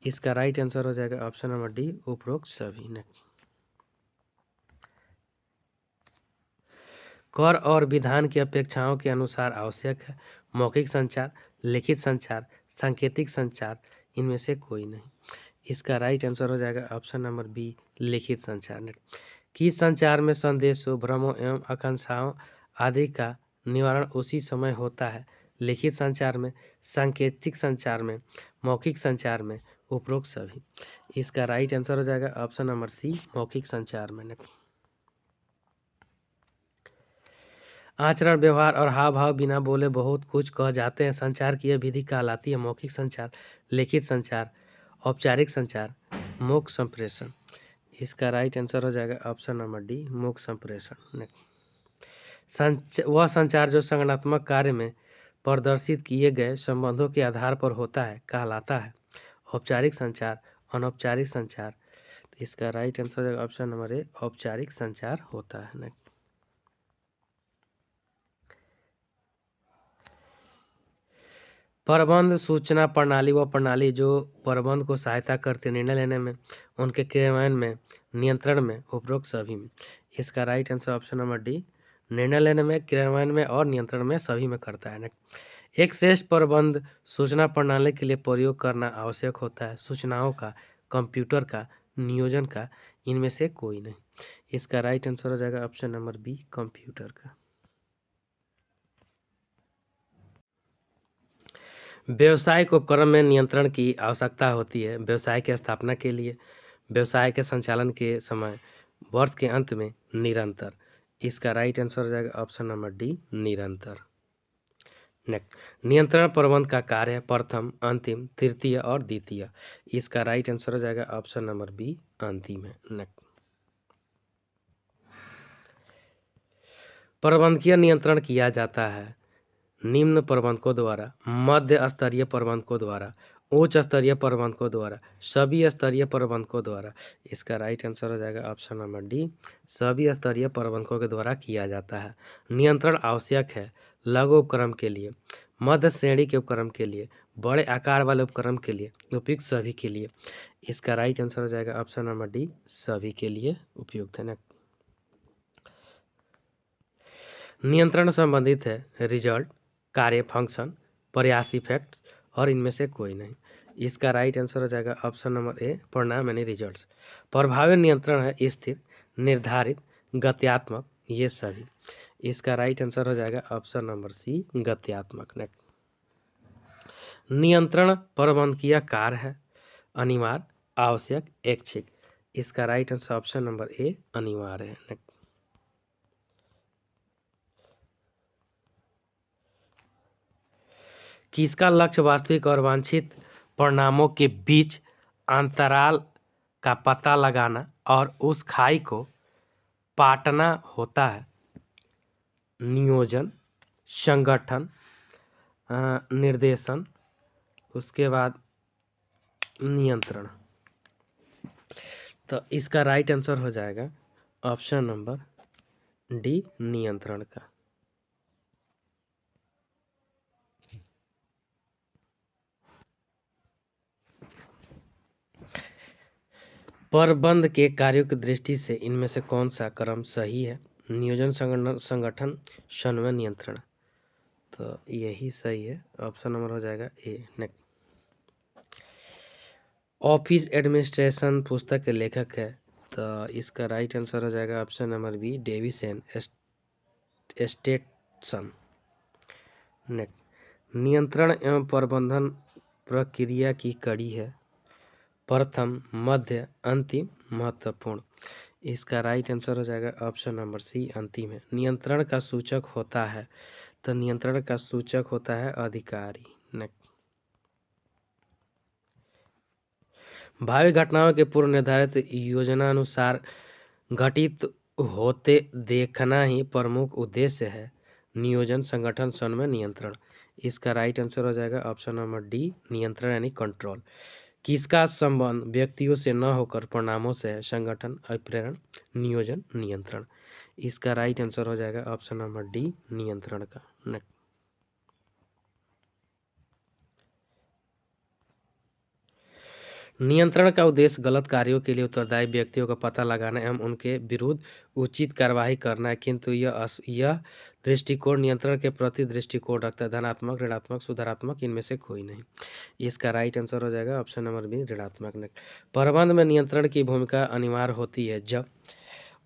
इसका राइट आंसर हो जाएगा ऑप्शन नंबर डी, उपरोक्त सभी। नेक्स्ट, कर और विधान की अपेक्षाओं के अनुसार आवश्यक है मौखिक संचार, लिखित संचार, सांकेतिक संचार। इनमें से कोई नहीं। इसका राइट आंसर हो जाएगा ऑप्शन नंबर बी, लिखित संचार। किस संचार में संदेशों, भ्रमों एवं आकांक्षाओं आदि का निवारण उसी समय होता है? लिखित संचार में, सांकेतिक संचार में, मौखिक संचार में, उपरोक्त सभी। इसका राइट आंसर हो जाएगा ऑप्शन नंबर सी, मौखिक संचार में। आचरण, व्यवहार और हाव भाव बिना बोले बहुत कुछ कह जाते हैं। संचार की यह विधि कहलाती है मौखिक संचार, लिखित संचार, औपचारिक संचार, मौख संप्रेषण। इसका राइट आंसर हो जाएगा ऑप्शन नंबर डी, मौख संप्रेषण। वह संचार जो संगठनात्मक कार्य में प्रदर्शित किए गए संबंधों के आधार पर होता है कहलाता है औपचारिक संचार, अनौपचारिक संचार। तो इसका राइट आंसर हो जाएगा ऑप्शन नंबर ए, औपचारिक संचार होता है। प्रबंध सूचना प्रणाली वह प्रणाली जो प्रबंध को सहायता करती निर्णय लेने में, उनके क्रियान्वयन में, नियंत्रण में, उपरोक्त सभी में। इसका right answer option number D, निर्णय लेने में, क्रियान्वयन में और नियंत्रण में सभी में करता है। एक श्रेष्ठ प्रबंध सूचना प्रणाली के लिए प्रयोग करना आवश्यक होता है सूचनाओं का, कंप्यूटर का, नियोजन का। इनमें से कोई नहीं। इसका राइट आंसर हो जाएगा ऑप्शन नंबर बी, कंप्यूटर का। व्यवसायिक उपक्रम में नियंत्रण की आवश्यकता होती है व्यवसाय की स्थापना के लिए, व्यवसाय के संचालन के समय, वर्ष के अंत में, निरंतर। इसका राइट आंसर हो जाएगा ऑप्शन नंबर डी, निरंतर। नेक्स्ट, नियंत्रण प्रबंध का कार्य है प्रथम, अंतिम, तृतीय और द्वितीय। इसका राइट आंसर हो जाएगा ऑप्शन नंबर बी, अंतिम है। नेक्स्ट, प्रबंधकीय नियंत्रण किया जाता है निम्न प्रबंधकों द्वारा, मध्य स्तरीय प्रबंधकों द्वारा, उच्च स्तरीय प्रबंधकों द्वारा, सभी स्तरीय प्रबंधकों द्वारा। इसका राइट आंसर हो जाएगा ऑप्शन नंबर डी, सभी स्तरीय प्रबंधकों के द्वारा किया जाता है। नियंत्रण आवश्यक है लघु उपक्रम के लिए, मध्य श्रेणी के उपक्रम के लिए, बड़े आकार वाले उपक्रम के लिए, उपयुक्त सभी के लिए। इसका राइट आंसर हो जाएगा ऑप्शन नंबर डी, सभी के लिए उपयुक्त है। नियंत्रण संबंधित है रिजल्ट, कार्य, फंक्शन, प्रयास, इफेक्ट और इनमें से कोई नहीं। इसका राइट आंसर हो जाएगा ऑप्शन नंबर ए, परिणाम यानी रिजल्ट्स। प्रभावी नियंत्रण है स्थिर, निर्धारित, गत्यात्मक, ये सभी। इसका राइट आंसर हो जाएगा ऑप्शन नंबर सी, गत्यात्मक। नियंत्रण प्रबंधकीय कार्य है अनिवार्य, आवश्यक, ऐच्छिक। इसका right answer option number A, अनिवार्य है। किसका लक्ष्य वास्तविक और वांछित परिणामों के बीच अंतराल का पता लगाना और उस खाई को पाटना होता है? नियोजन, संगठन, निर्देशन, उसके बाद नियंत्रण। तो इसका राइट आंसर हो जाएगा ऑप्शन नंबर डी, नियंत्रण का। प्रबंध के कार्यों की दृष्टि से इनमें से कौन सा क्रम सही है? नियोजन, संगठन, समन्वय, नियंत्रण। तो यही सही है, ऑप्शन नंबर हो जाएगा ए। नेक्स्ट, ऑफिस एडमिनिस्ट्रेशन पुस्तक के लेखक है, तो इसका राइट आंसर हो जाएगा option number B, Davis and एस्टेटसन। नेक्स्ट, नियंत्रण एवं प्रबंधन प्रक्रिया की कड़ी है, प्रथम, मध्य, अंतिम, महत्वपूर्ण। इसका राइट आंसर हो जाएगा ऑप्शन नंबर सी, अंतिम है। नियंत्रण का सूचक होता है, तो नियंत्रण का सूचक होता है अधिकारी। नेक्स्ट, भावी घटनाओं के पूर्व निर्धारित योजनानुसार घटित होते देखना ही प्रमुख उद्देश्य है। नियोजन, संगठन, समन्वय, नियंत्रण। इसका राइट आंसर हो जाएगा ऑप्शन नंबर डी, नियंत्रण यानी कंट्रोल। किसका संबंध व्यक्तियों से न होकर परिणामों से है? संगठन, अभिप्रेरण, नियोजन, नियंत्रण। इसका राइट आंसर हो जाएगा ऑप्शन नंबर डी, नियंत्रण का। नेक्स्ट, नियंत्रण का उद्देश्य गलत कार्यों के लिए उत्तरदायी व्यक्तियों का पता लगाना एवं उनके विरुद्ध उचित कार्रवाई करना है, किंतु यह दृष्टिकोण नियंत्रण के प्रति दृष्टिकोण रखता है। धनात्मक, ऋणात्मक, सुधारात्मक, इनमें से कोई नहीं। इसका राइट आंसर हो जाएगा ऑप्शन नंबर बी, ऋणात्मक। प्रबंध में नियंत्रण की भूमिका अनिवार्य होती है जब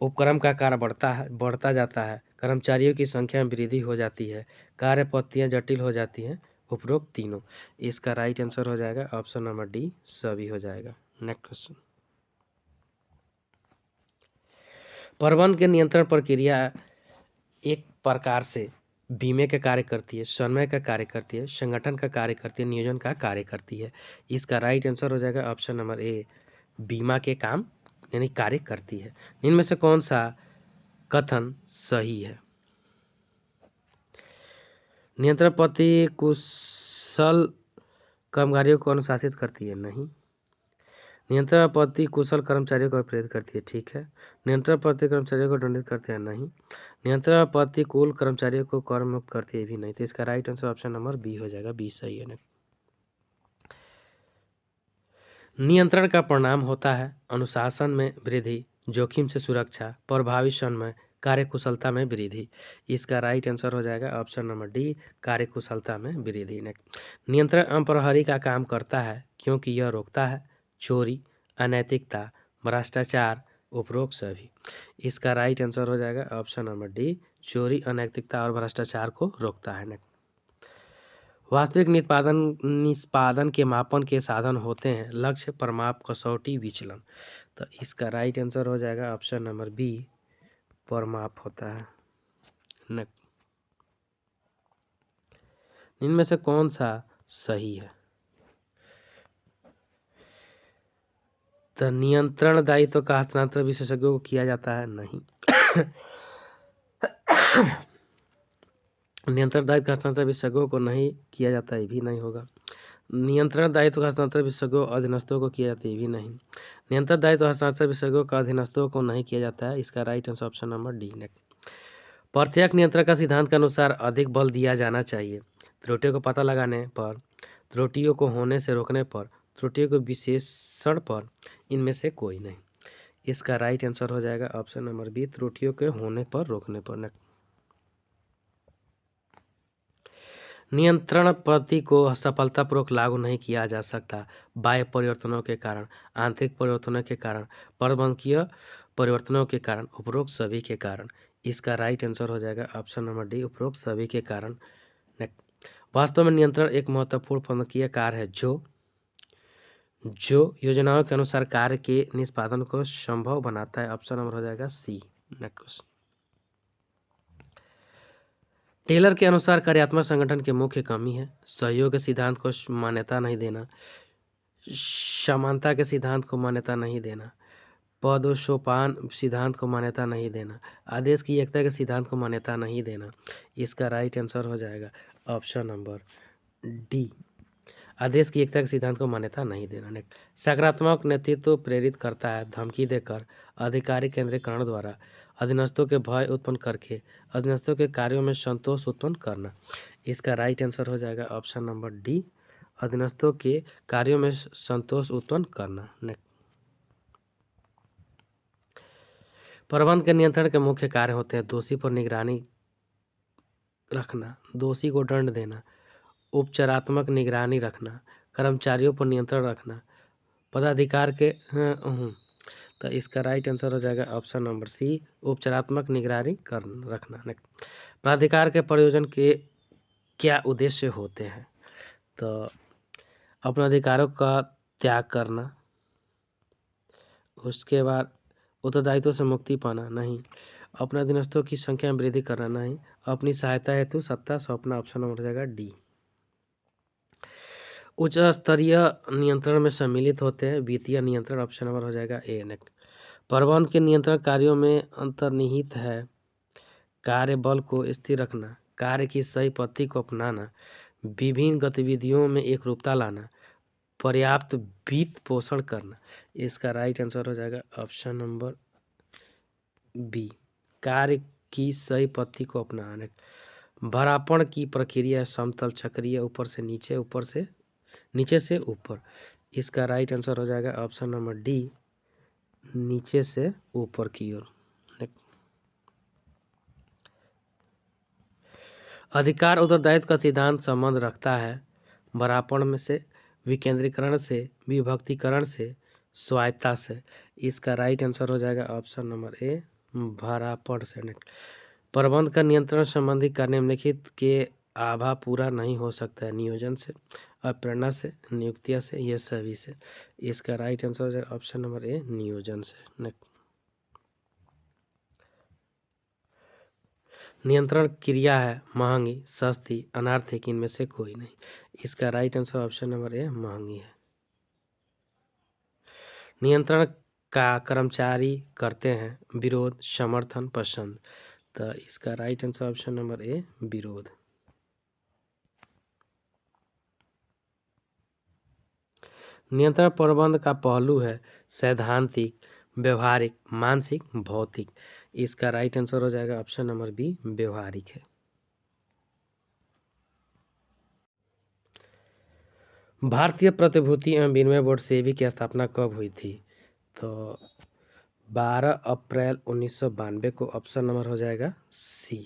उपक्रम का कार्य बढ़ता जाता है, कर्मचारियों की संख्या में वृद्धि हो जाती है, कार्य पद्धतियाँ जटिल हो जाती हैं, उपरोक्त तीनों। इसका राइट आंसर हो जाएगा ऑप्शन नंबर डी, सभी हो जाएगा। नेक्स्ट क्वेश्चन, प्रबंध के नियंत्रण प्रक्रिया एक प्रकार से बीमे का कार्य करती है, समन्वय का कार्य करती है, संगठन का कार्य करती है, नियोजन का कार्य करती है। इसका राइट आंसर हो जाएगा ऑप्शन नंबर ए, बीमा के काम यानी कार्य करती है। इनमें से कौन सा कथन सही है? नियंत्रण पद्धति कुशल कर्मचारियों को अनुशासित करती है, नहीं। नियंत्रण पद्धति कुशल कर्मचारियों को प्रेरित करती है, ठीक है। नियंत्रण पद्धति कर्मचारियों को दंडित करते हैं, नहीं। नियंत्रण पद्धति कुल कर्मचारियों को कर मुक्त करती है, भी नहीं। तो इसका right answer option number B हो जाएगा, बी सही है। नियंत्रण का परिणाम होता है अनुशासन में वृद्धि, जोखिम से सुरक्षा, प्रभावी समन्वय, कार्यकुशलता में वृद्धि। इसका राइट आंसर हो जाएगा ऑप्शन नंबर डी, कार्यकुशलता में वृद्धि। नियंत्रण एवं प्रहरी का काम करता है क्योंकि यह रोकता है चोरी, अनैतिकता, भ्रष्टाचार, उपरोक्त सभी। इसका राइट आंसर हो जाएगा ऑप्शन नंबर डी, चोरी, अनैतिकता और भ्रष्टाचार को रोकता है। वास्तविक निष्पादन के मापन के साधन होते हैं लक्ष्य, परिमाप, कसौटी, विचलन। तो इसका राइट आंसर हो जाएगा ऑप्शन नंबर बी, परिमाप होता है। इनमें से कौन सा सही है? तो नियंत्रण दायित्व का हस्तांतरण विशेषज्ञों को किया जाता है, नहीं। नियंत्रण दायित्व का हस्तांतरण विशेषज्ञों को नहीं किया जाता, ये भी नहीं होगा। नियंत्रण दायित्व का हस्तांतरण विशेषज्ञों अधीनस्थों को किया जाता है, ये भी नहीं। नियंत्रण दायित्व हस्तांतरण विशेषज्ञों का अधीनस्थों को नहीं किया जाता है। इसका right answer option number D. प्रत्यक्ष नियंत्रण का सिद्धांत के अनुसार अधिक बल दिया जाना चाहिए त्रुटियों को पता लगाने पर, त्रुटियों को होने से रोकने पर, त्रुटियों के विश्लेषण पर, इनमें से कोई नहीं। इसका राइट आंसर हो जाएगा ऑप्शन नंबर बी, त्रुटियों के होने पर, रोकने पर। नियंत्रण पद्धति को सफलतापूर्वक लागू नहीं किया जा सकता बाह्य परिवर्तनों के कारण, आंतरिक परिवर्तनों के कारण, प्रबंधकीय परिवर्तनों के कारण, उपरोक्त सभी के कारण। इसका राइट आंसर हो जाएगा ऑप्शन नंबर डी, उपरोक्त सभी के कारण। वास्तव में नियंत्रण एक महत्वपूर्ण प्रबंधकीय कार्य है जो योजनाओं के अनुसार कार्य के निष्पादन को संभव बनाता है। ऑप्शन नंबर हो जाएगा सी। नेक्स्ट क्वेश्चन, टेलर के अनुसार कार्यात्मक संगठन की मुख्य कमी है सहयोग के सिद्धांत को मान्यता नहीं देना, समानता के सिद्धांत को मान्यता नहीं देना, पदोसोपान सिद्धांत को मान्यता नहीं देना, आदेश की एकता के सिद्धांत को मान्यता नहीं देना। इसका राइट आंसर हो जाएगा ऑप्शन नंबर डी, आदेश की एकता के सिद्धांत को मान्यता नहीं देना। नेक्स्ट, सकारात्मक नेतृत्व प्रेरित करता है धमकी देकर, अधिकारी केंद्रीकरण द्वारा, अधीनस्थों के भय उत्पन्न करके, अधीनस्थों के कार्यों में संतोष उत्पन्न करना। इसका राइट आंसर हो जाएगा ऑप्शन नंबर डी, अधीनस्थों के कार्यों में संतोष उत्पन्न करना। नेक्स्ट, प्रबंध के नियंत्रण के मुख्य कार्य होते हैं दोषी पर निगरानी रखना, दोषी को दंड देना, उपचारात्मक निगरानी रखना, कर्मचारियों पर नियंत्रण रखना, पदाधिकार के तो इसका राइट आंसर हो जाएगा ऑप्शन नंबर सी, उपचारात्मक निगरानी रखना। नेक्स्ट, प्राधिकार के प्रयोजन के क्या उद्देश्य होते हैं? तो अपने अधिकारों का त्याग करना, उसके बाद उत्तरदायित्व से मुक्ति पाना नहीं, अपने अधीनस्थों की संख्या में वृद्धि करना नहीं, अपनी सहायता हेतु सत्ता सौंपना। ऑप्शन नंबर हो जाएगा डी। उच्च स्तरीय नियंत्रण में सम्मिलित होते हैं वित्तीय नियंत्रण। ऑप्शन नंबर हो जाएगा ए। नेक्स्ट, प्रबंध के नियंत्रण कार्यों में अंतर्निहित है कार्य बल को स्थिर रखना, कार्य की सही पद्धति को अपनाना, विभिन्न गतिविधियों में एकरूपता लाना, पर्याप्त वित्त पोषण करना। इसका राइट आंसर हो जाएगा ऑप्शन नंबर बी, कार्य की सही पद्धति को अपनाना। भरापण की प्रक्रिया समतल चक्रीय, ऊपर से नीचे, ऊपर से नीचे से ऊपर। इसका राइट आंसर हो जाएगा ऑप्शन नंबर डी, नीचे से ऊपर की ओर। अधिकार उत्तरदायित्व का सिद्धांत संबंध रखता है भरापण में से, विकेंद्रीकरण से, विभक्तीकरण से, स्वायत्तता से। इसका राइट आंसर हो जाएगा ऑप्शन नंबर ए, भरापण से। प्रबंध का नियंत्रण संबंधी कार्य निम्नलिखित के आभा पूरा नहीं हो सकता है नियोजन से, प्रेरणा से, नियुक्तिया से, ये सभी से। इसका राइट आंसर हो जाएगा ऑप्शन नंबर ए, नियोजन से। नियंत्रण क्रिया है महंगी, सस्ती, अनार्थिक, इनमें से कोई नहीं। इसका राइट आंसर ऑप्शन नंबर ए, महंगी है। नियंत्रण का कर्मचारी करते हैं विरोध, समर्थन, पसंद। तो इसका राइट आंसर ऑप्शन नंबर ए, विरोध। नियंत्रण प्रबंध का पहलू है सैद्धांतिक, व्यवहारिक, मानसिक, भौतिक। इसका राइट आंसर हो जाएगा ऑप्शन नंबर बी, व्यवहारिक है। भारतीय प्रतिभूति एवं विनिमय बोर्ड सेबी की स्थापना कब हुई थी? तो 12 अप्रैल 1992 को। ऑप्शन नंबर हो जाएगा सी।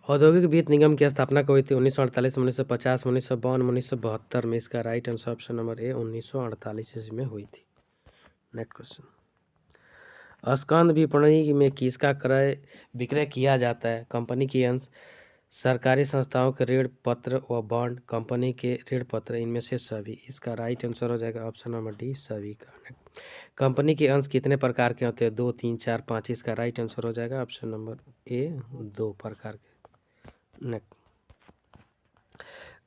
औद्योगिक वित्त निगम की स्थापना कब हुई थी? 1948, 1950, 1952, 1972 में। इसका राइट आंसर ऑप्शन नंबर ए, 1948 ईस्वी में हुई थी। नेक्स्ट क्वेश्चन, स्कंद विपणनी में किसका क्रय विक्रय किया जाता है? कंपनी के अंश, सरकारी संस्थाओं के ऋण पत्र व बॉन्ड, कंपनी के ऋण पत्र, इनमें से सभी। इसका राइट आंसर हो जाएगा ऑप्शन नंबर डी, सभी का। कंपनी के अंश कितने प्रकार के होते हैं? 2, 3, 4, 5। इसका राइट आंसर हो जाएगा ऑप्शन नंबर ए, 2 प्रकार के। नेक्स्ट,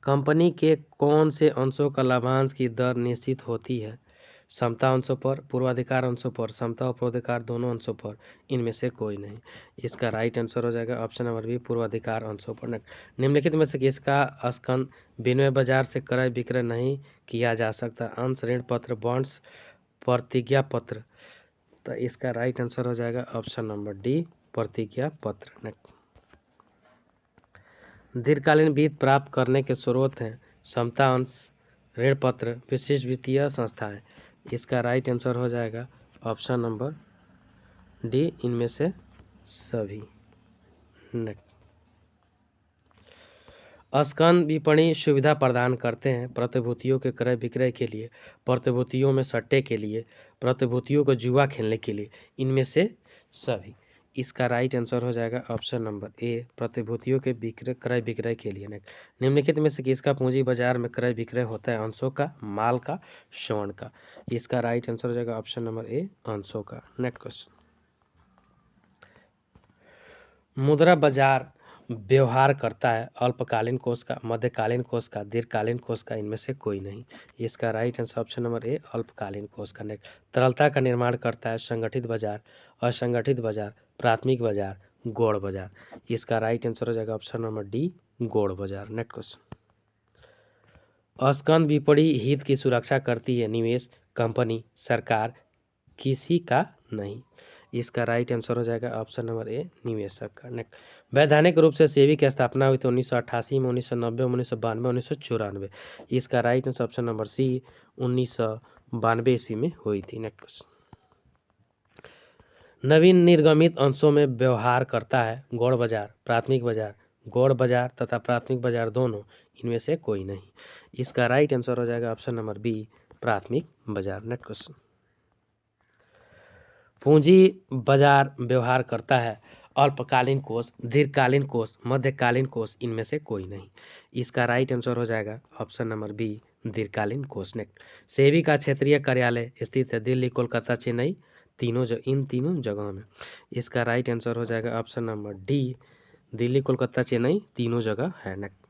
कंपनी के कौन से अंशों का लाभांश की दर निश्चित होती है? समता अंशों पर, पूर्वाधिकार अंशों पर, समता और पूर्वाधिकार दोनों अंशों पर, इनमें से कोई नहीं। इसका राइट आंसर हो जाएगा ऑप्शन नंबर बी, पूर्वाधिकार अंशों पर। निम्नलिखित में से किसका स्कंद विनिमय बाजार से क्रय विक्रय नहीं किया जा सकता? अंश, ऋण पत्र, बॉन्ड्स, प्रतिज्ञा पत्र। तो इसका राइट आंसर हो जाएगा ऑप्शन नंबर डी, प्रतिज्ञा पत्र। दीर्घकालीन वित्त प्राप्त करने के स्रोत हैं समता अंश, ऋण पत्र, विशिष्ट वित्तीय संस्थाएं। इसका राइट आंसर हो जाएगा ऑप्शन नंबर डी, इनमें से सभी। स्कंद विपणी सुविधा प्रदान करते हैं प्रतिभूतियों के क्रय विक्रय के लिए, प्रतिभूतियों में सट्टे के लिए, प्रतिभूतियों को जुआ खेलने के लिए, इनमें से सभी। इसका राइट आंसर हो जाएगा ऑप्शन नंबर ए, प्रतिभूतियों के क्रय विक्रय के लिए। निम्नलिखित में से किसका पूंजी बाजार में क्रय विक्रय होता है? अंशों का, माल का, स्वर्ण का। इसका राइट आंसर हो जाएगा ऑप्शन नंबर ए, अंशों का। नेक्स्ट क्वेश्चन, मुद्रा बाजार व्यवहार करता है अल्पकालीन कोष का, मध्यकालीन कोष का, दीर्घकालीन कोष का, इनमें से कोई नहीं। इसका राइट आंसर ऑप्शन नंबर ए अल्पकालीन कोष का। नेक्स्ट, तरलता का निर्माण करता है संगठित बाजार, असंगठित बाजार, प्राथमिक बाजार, गौड़ बाजार। इसका राइट आंसर हो जाएगा ऑप्शन नंबर डी गौड़ बाजार। नेक्स्ट क्वेश्चन, अस्कंद विपणी हित की सुरक्षा करती है निवेश कंपनी, सरकार, किसी का नहीं। इसका राइट आंसर हो जाएगा ऑप्शन नंबर ए निवेशक का। नेक्स्ट, वैधानिक रूप से सेबी की स्थापना हुई थी 1988 में, 1990 में, 1992, 1994। इसका right answer option number C 1992 ईस्वी में हुई थी। नेक्स्ट क्वेश्चन, नवीन निर्गमित अंशों में व्यवहार करता है गौड़ बाजार, प्राथमिक बाजार, गौड़ बाजार तथा प्राथमिक बाजार दोनों, इनमें से कोई नहीं। इसका राइट आंसर हो जाएगा ऑप्शन नंबर बी प्राथमिक बाजार। नेक्स्ट क्वेश्चन, पूंजी बाजार व्यवहार करता है अल्पकालीन कोष, दीर्घकालीन कोष, मध्यकालीन कोष, इनमें से कोई नहीं। इसका राइट आंसर हो जाएगा ऑप्शन नंबर बी दीर्घकालीन कोष। नेक्स्ट, सेबी का क्षेत्रीय कार्यालय स्थित है दिल्ली, कोलकाता, चेन्नई, इन तीनों जगहों में। इसका राइट आंसर हो जाएगा option number D Delhi, Kolkata, Chennai, तीनों जगह है। नेक्स्ट,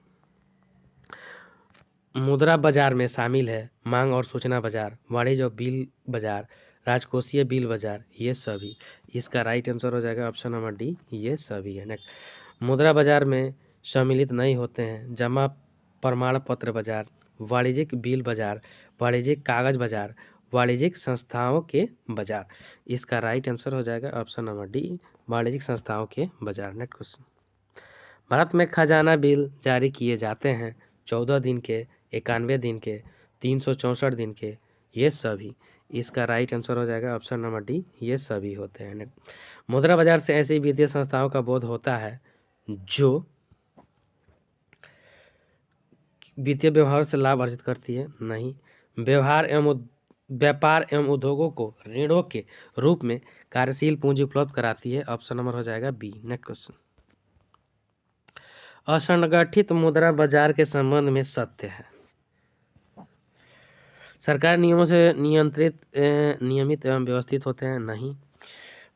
मुद्रा बाजार में शामिल है मांग और सूचना बाजार, वाणिज्य और बिल बाजार, राजकोषीय बिल बाजार, ये सभी। इसका राइट आंसर हो जाएगा ऑप्शन नंबर डी ये सभी है। नेक्स्ट, मुद्रा बाजार में सम्मिलित नहीं होते हैं जमा प्रमाण पत्र बाजार, वाणिज्यिक बिल बाजार, वाणिज्यिक कागज बाजार, वाणिज्यिक संस्थाओं के बाजार। इसका राइट आंसर हो जाएगा ऑप्शन नंबर डी वाणिज्यिक संस्थाओं के बाजार। नेक्स्ट क्वेश्चन, भारत में खजाना बिल जारी किए जाते हैं 14 दिन के, 91 दिन के, 364 दिन के, ये सभी। इसका राइट आंसर हो जाएगा ऑप्शन नंबर डी ये सभी होते हैं। मुद्रा बाजार से ऐसी वित्तीय संस्थाओं का बोध होता है जो वित्तीय व्यवहार से लाभ अर्जित करती है नहीं, व्यापार एवं उद्योगों को ऋणों के रूप में कार्यशील पूंजी उपलब्ध कराती है। ऑप्शन नंबर हो जाएगा बी। नेक्स्ट क्वेश्चन, असंगठित मुद्रा बाजार के संबंध में सत्य है सरकार नियमों से नियमित एवं व्यवस्थित होते हैं नहीं,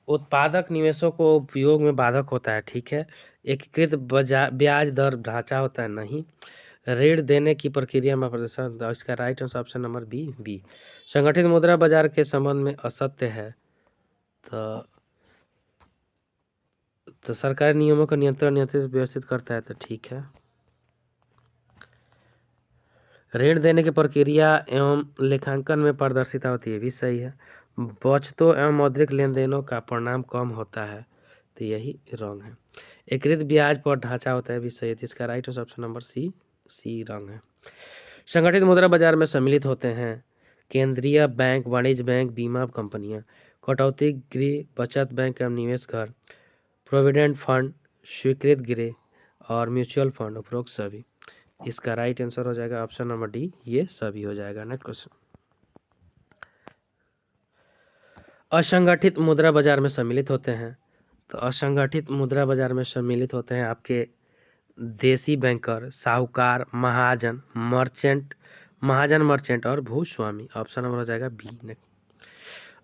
उत्पादक निवेशों को उपयोग में बाधक होता है ठीक है, एकीकृत ब्याज दर ढांचा होता है नहीं, ऋण देने की प्रक्रिया में प्रदर्शन। इसका right answer option number B. संगठित मुद्रा बाजार के संबंध में असत्य है तो सरकारी नियमों का नियंत्रित व्यवस्थित करता है तो ठीक है। ऋण देने की प्रक्रिया एवं लेखांकन में पारदर्शिता होती है भी सही है। बचतों एवं मौद्रिक लेन देनों का परिणाम कम होता है तो यही रॉन्ग है। एकीकृत ब्याज पर ढांचा होता है भी सही है। इसका right answer option number C wrong है। संगठित मुद्रा बाजार में सम्मिलित होते हैं केंद्रीय बैंक, वाणिज्य बैंक, बीमा कंपनियां, कटौती गृह, बचत बैंक एवं निवेश घर, प्रोविडेंट फंड, स्वीकृत गृह और म्यूचुअल फंड, उपरोक्त सभी। इसका राइट आंसर हो जाएगा ऑप्शन नंबर डी ये सभी हो जाएगा। नेक्स्ट क्वेश्चन, असंगठित मुद्रा बाजार में सम्मिलित होते हैं तो असंगठित मुद्रा बाजार में सम्मिलित होते हैं आपके देसी बैंकर, साहूकार, महाजन मर्चेंट और भूस्वामी। ऑप्शन नंबर हो जाएगा बी।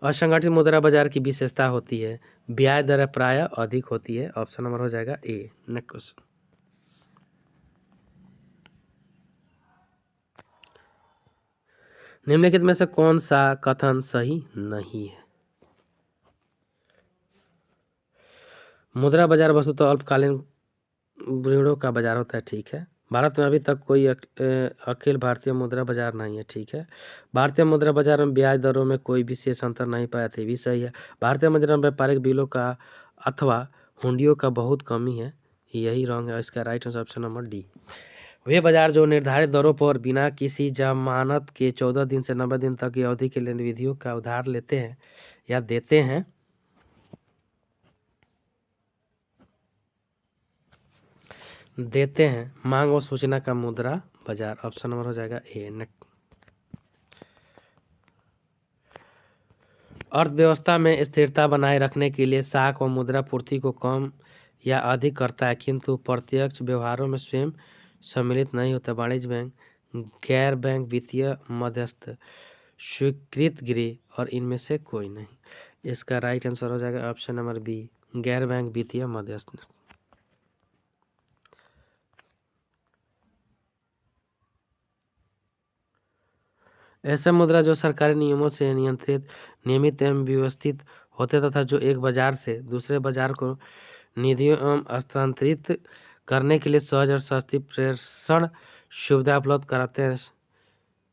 असंगठित मुद्रा बाजार की विशेषता होती है ब्याज दर प्राय अधिक होती है। ऑप्शन नंबर हो जाएगा ए। नेक्स्ट क्वेश्चन, निम्नलिखित में से कौन सा कथन सही नहीं है? मुद्रा बाजार वस्तुतः अल्पकालीन ऋणों का बाजार होता है ठीक है। भारत में अभी तक कोई अखिल भारतीय मुद्रा बाजार नहीं है ठीक है। भारतीय मुद्रा बाजार में ब्याज दरों में कोई विशेष अंतर नहीं पाया था भी सही है। भारतीय मुद्रा में व्यापारिक बिलों का अथवा हुंडियों का बहुत कमी है, यही रॉन्ग है। इसका right answer option number D. वे बाजार जो निर्धारित दरों पर बिना किसी जमानत के 14 दिन से 90 दिन तक की अवधि के गतिविधियों का उधार लेते हैं या देते हैं मांग और सूचना का मुद्रा बाजार। ऑप्शन नंबर हो जाएगा ए। अर्थव्यवस्था में स्थिरता बनाए रखने के लिए साख और मुद्रा पूर्ति को कम या अधिक करता है किंतु प्रत्यक्ष व्यवहारों में स्वयं सम्मिलित नहीं होता। वाणिज्य बैंक, गैर बैंक वित्तीय मध्यस्थ, स्वीकृत गृह और इनमें से कोई नहीं। इसका राइट आंसर हो जाएगा ऑप्शन नंबर बी गैर बैंक वित्तीय मध्यस्थ। ऐसे मुद्रा जो सरकारी नियमों से नियमित एवं व्यवस्थित होते तथा जो एक बाजार से दूसरे बाजार को निधियों एवं हस्तांतरित करने के लिए सहज और सस्ती प्रेषण सुविधा उपलब्ध कराते हैं।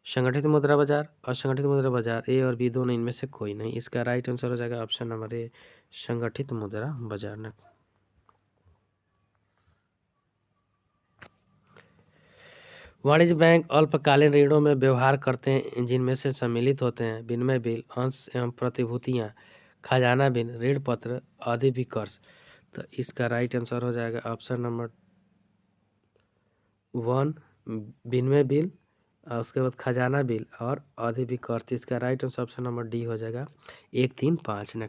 संगठित मुद्रा बाजार, असंगठित मुद्रा बाजार, ए और बी दोनों इनमें से कोई नहीं। इसका राइट आंसर हो जाएगा ऑप्शन नंबर ए, संगठित मुद्रा बाजार। वाणिज्य बैंक अल्पकालीन ऋणों में व्यवहार करते हैं जिनमें से सम्मिलित होते हैं विनिमय बिल, अंश एवं प्रतिभूतियां, खजाना बिल, ऋण पत्र, अधिविकर्ष। तो इसका राइट आंसर हो जाएगा ऑप्शन नंबर 1 विनिमय बिल, और उसके बाद खजाना बिल और अधिविकर्ष। इसका right answer option number D हो जाएगा 1, 3, 5 न।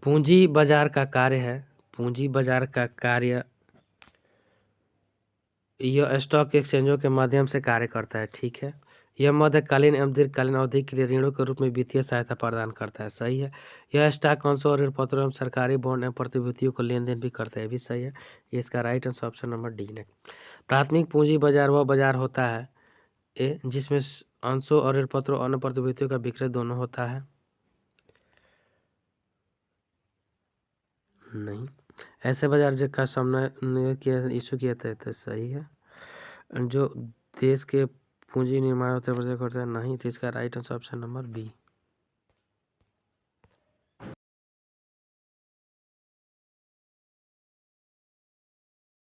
पूंजी बाजार का कार्य है, पूंजी बाजार का कार्य यह स्टॉक एक्सचेंजों के माध्यम से कार्य करता है। ठीक है, यह मध्यकालीन एवं दीर्घकालीन अवधि के लिए ऋणों के रूप में वित्तीय सहायता प्रदान करता है। सही है। यह स्टॉक अंशों और ऋण पत्रों एवं सरकारी बॉन्ड एवं प्रतिभूतियों को लेन देन भी करता है, भी सही है। इसका right answer option number D है। प्राथमिक पूंजी बाजार वह बाजार होता है जिसमें अंशों और ऋण पत्रों अन्य प्रतिभूतियों का विक्रय दोनों होता है। नहीं, ऐसे बाजार जिसका सामना किया इशू किया था तो सही है। जो देश के पूंजी निर्माण होते हैं करता है नहीं, तो इसका right answer option number B.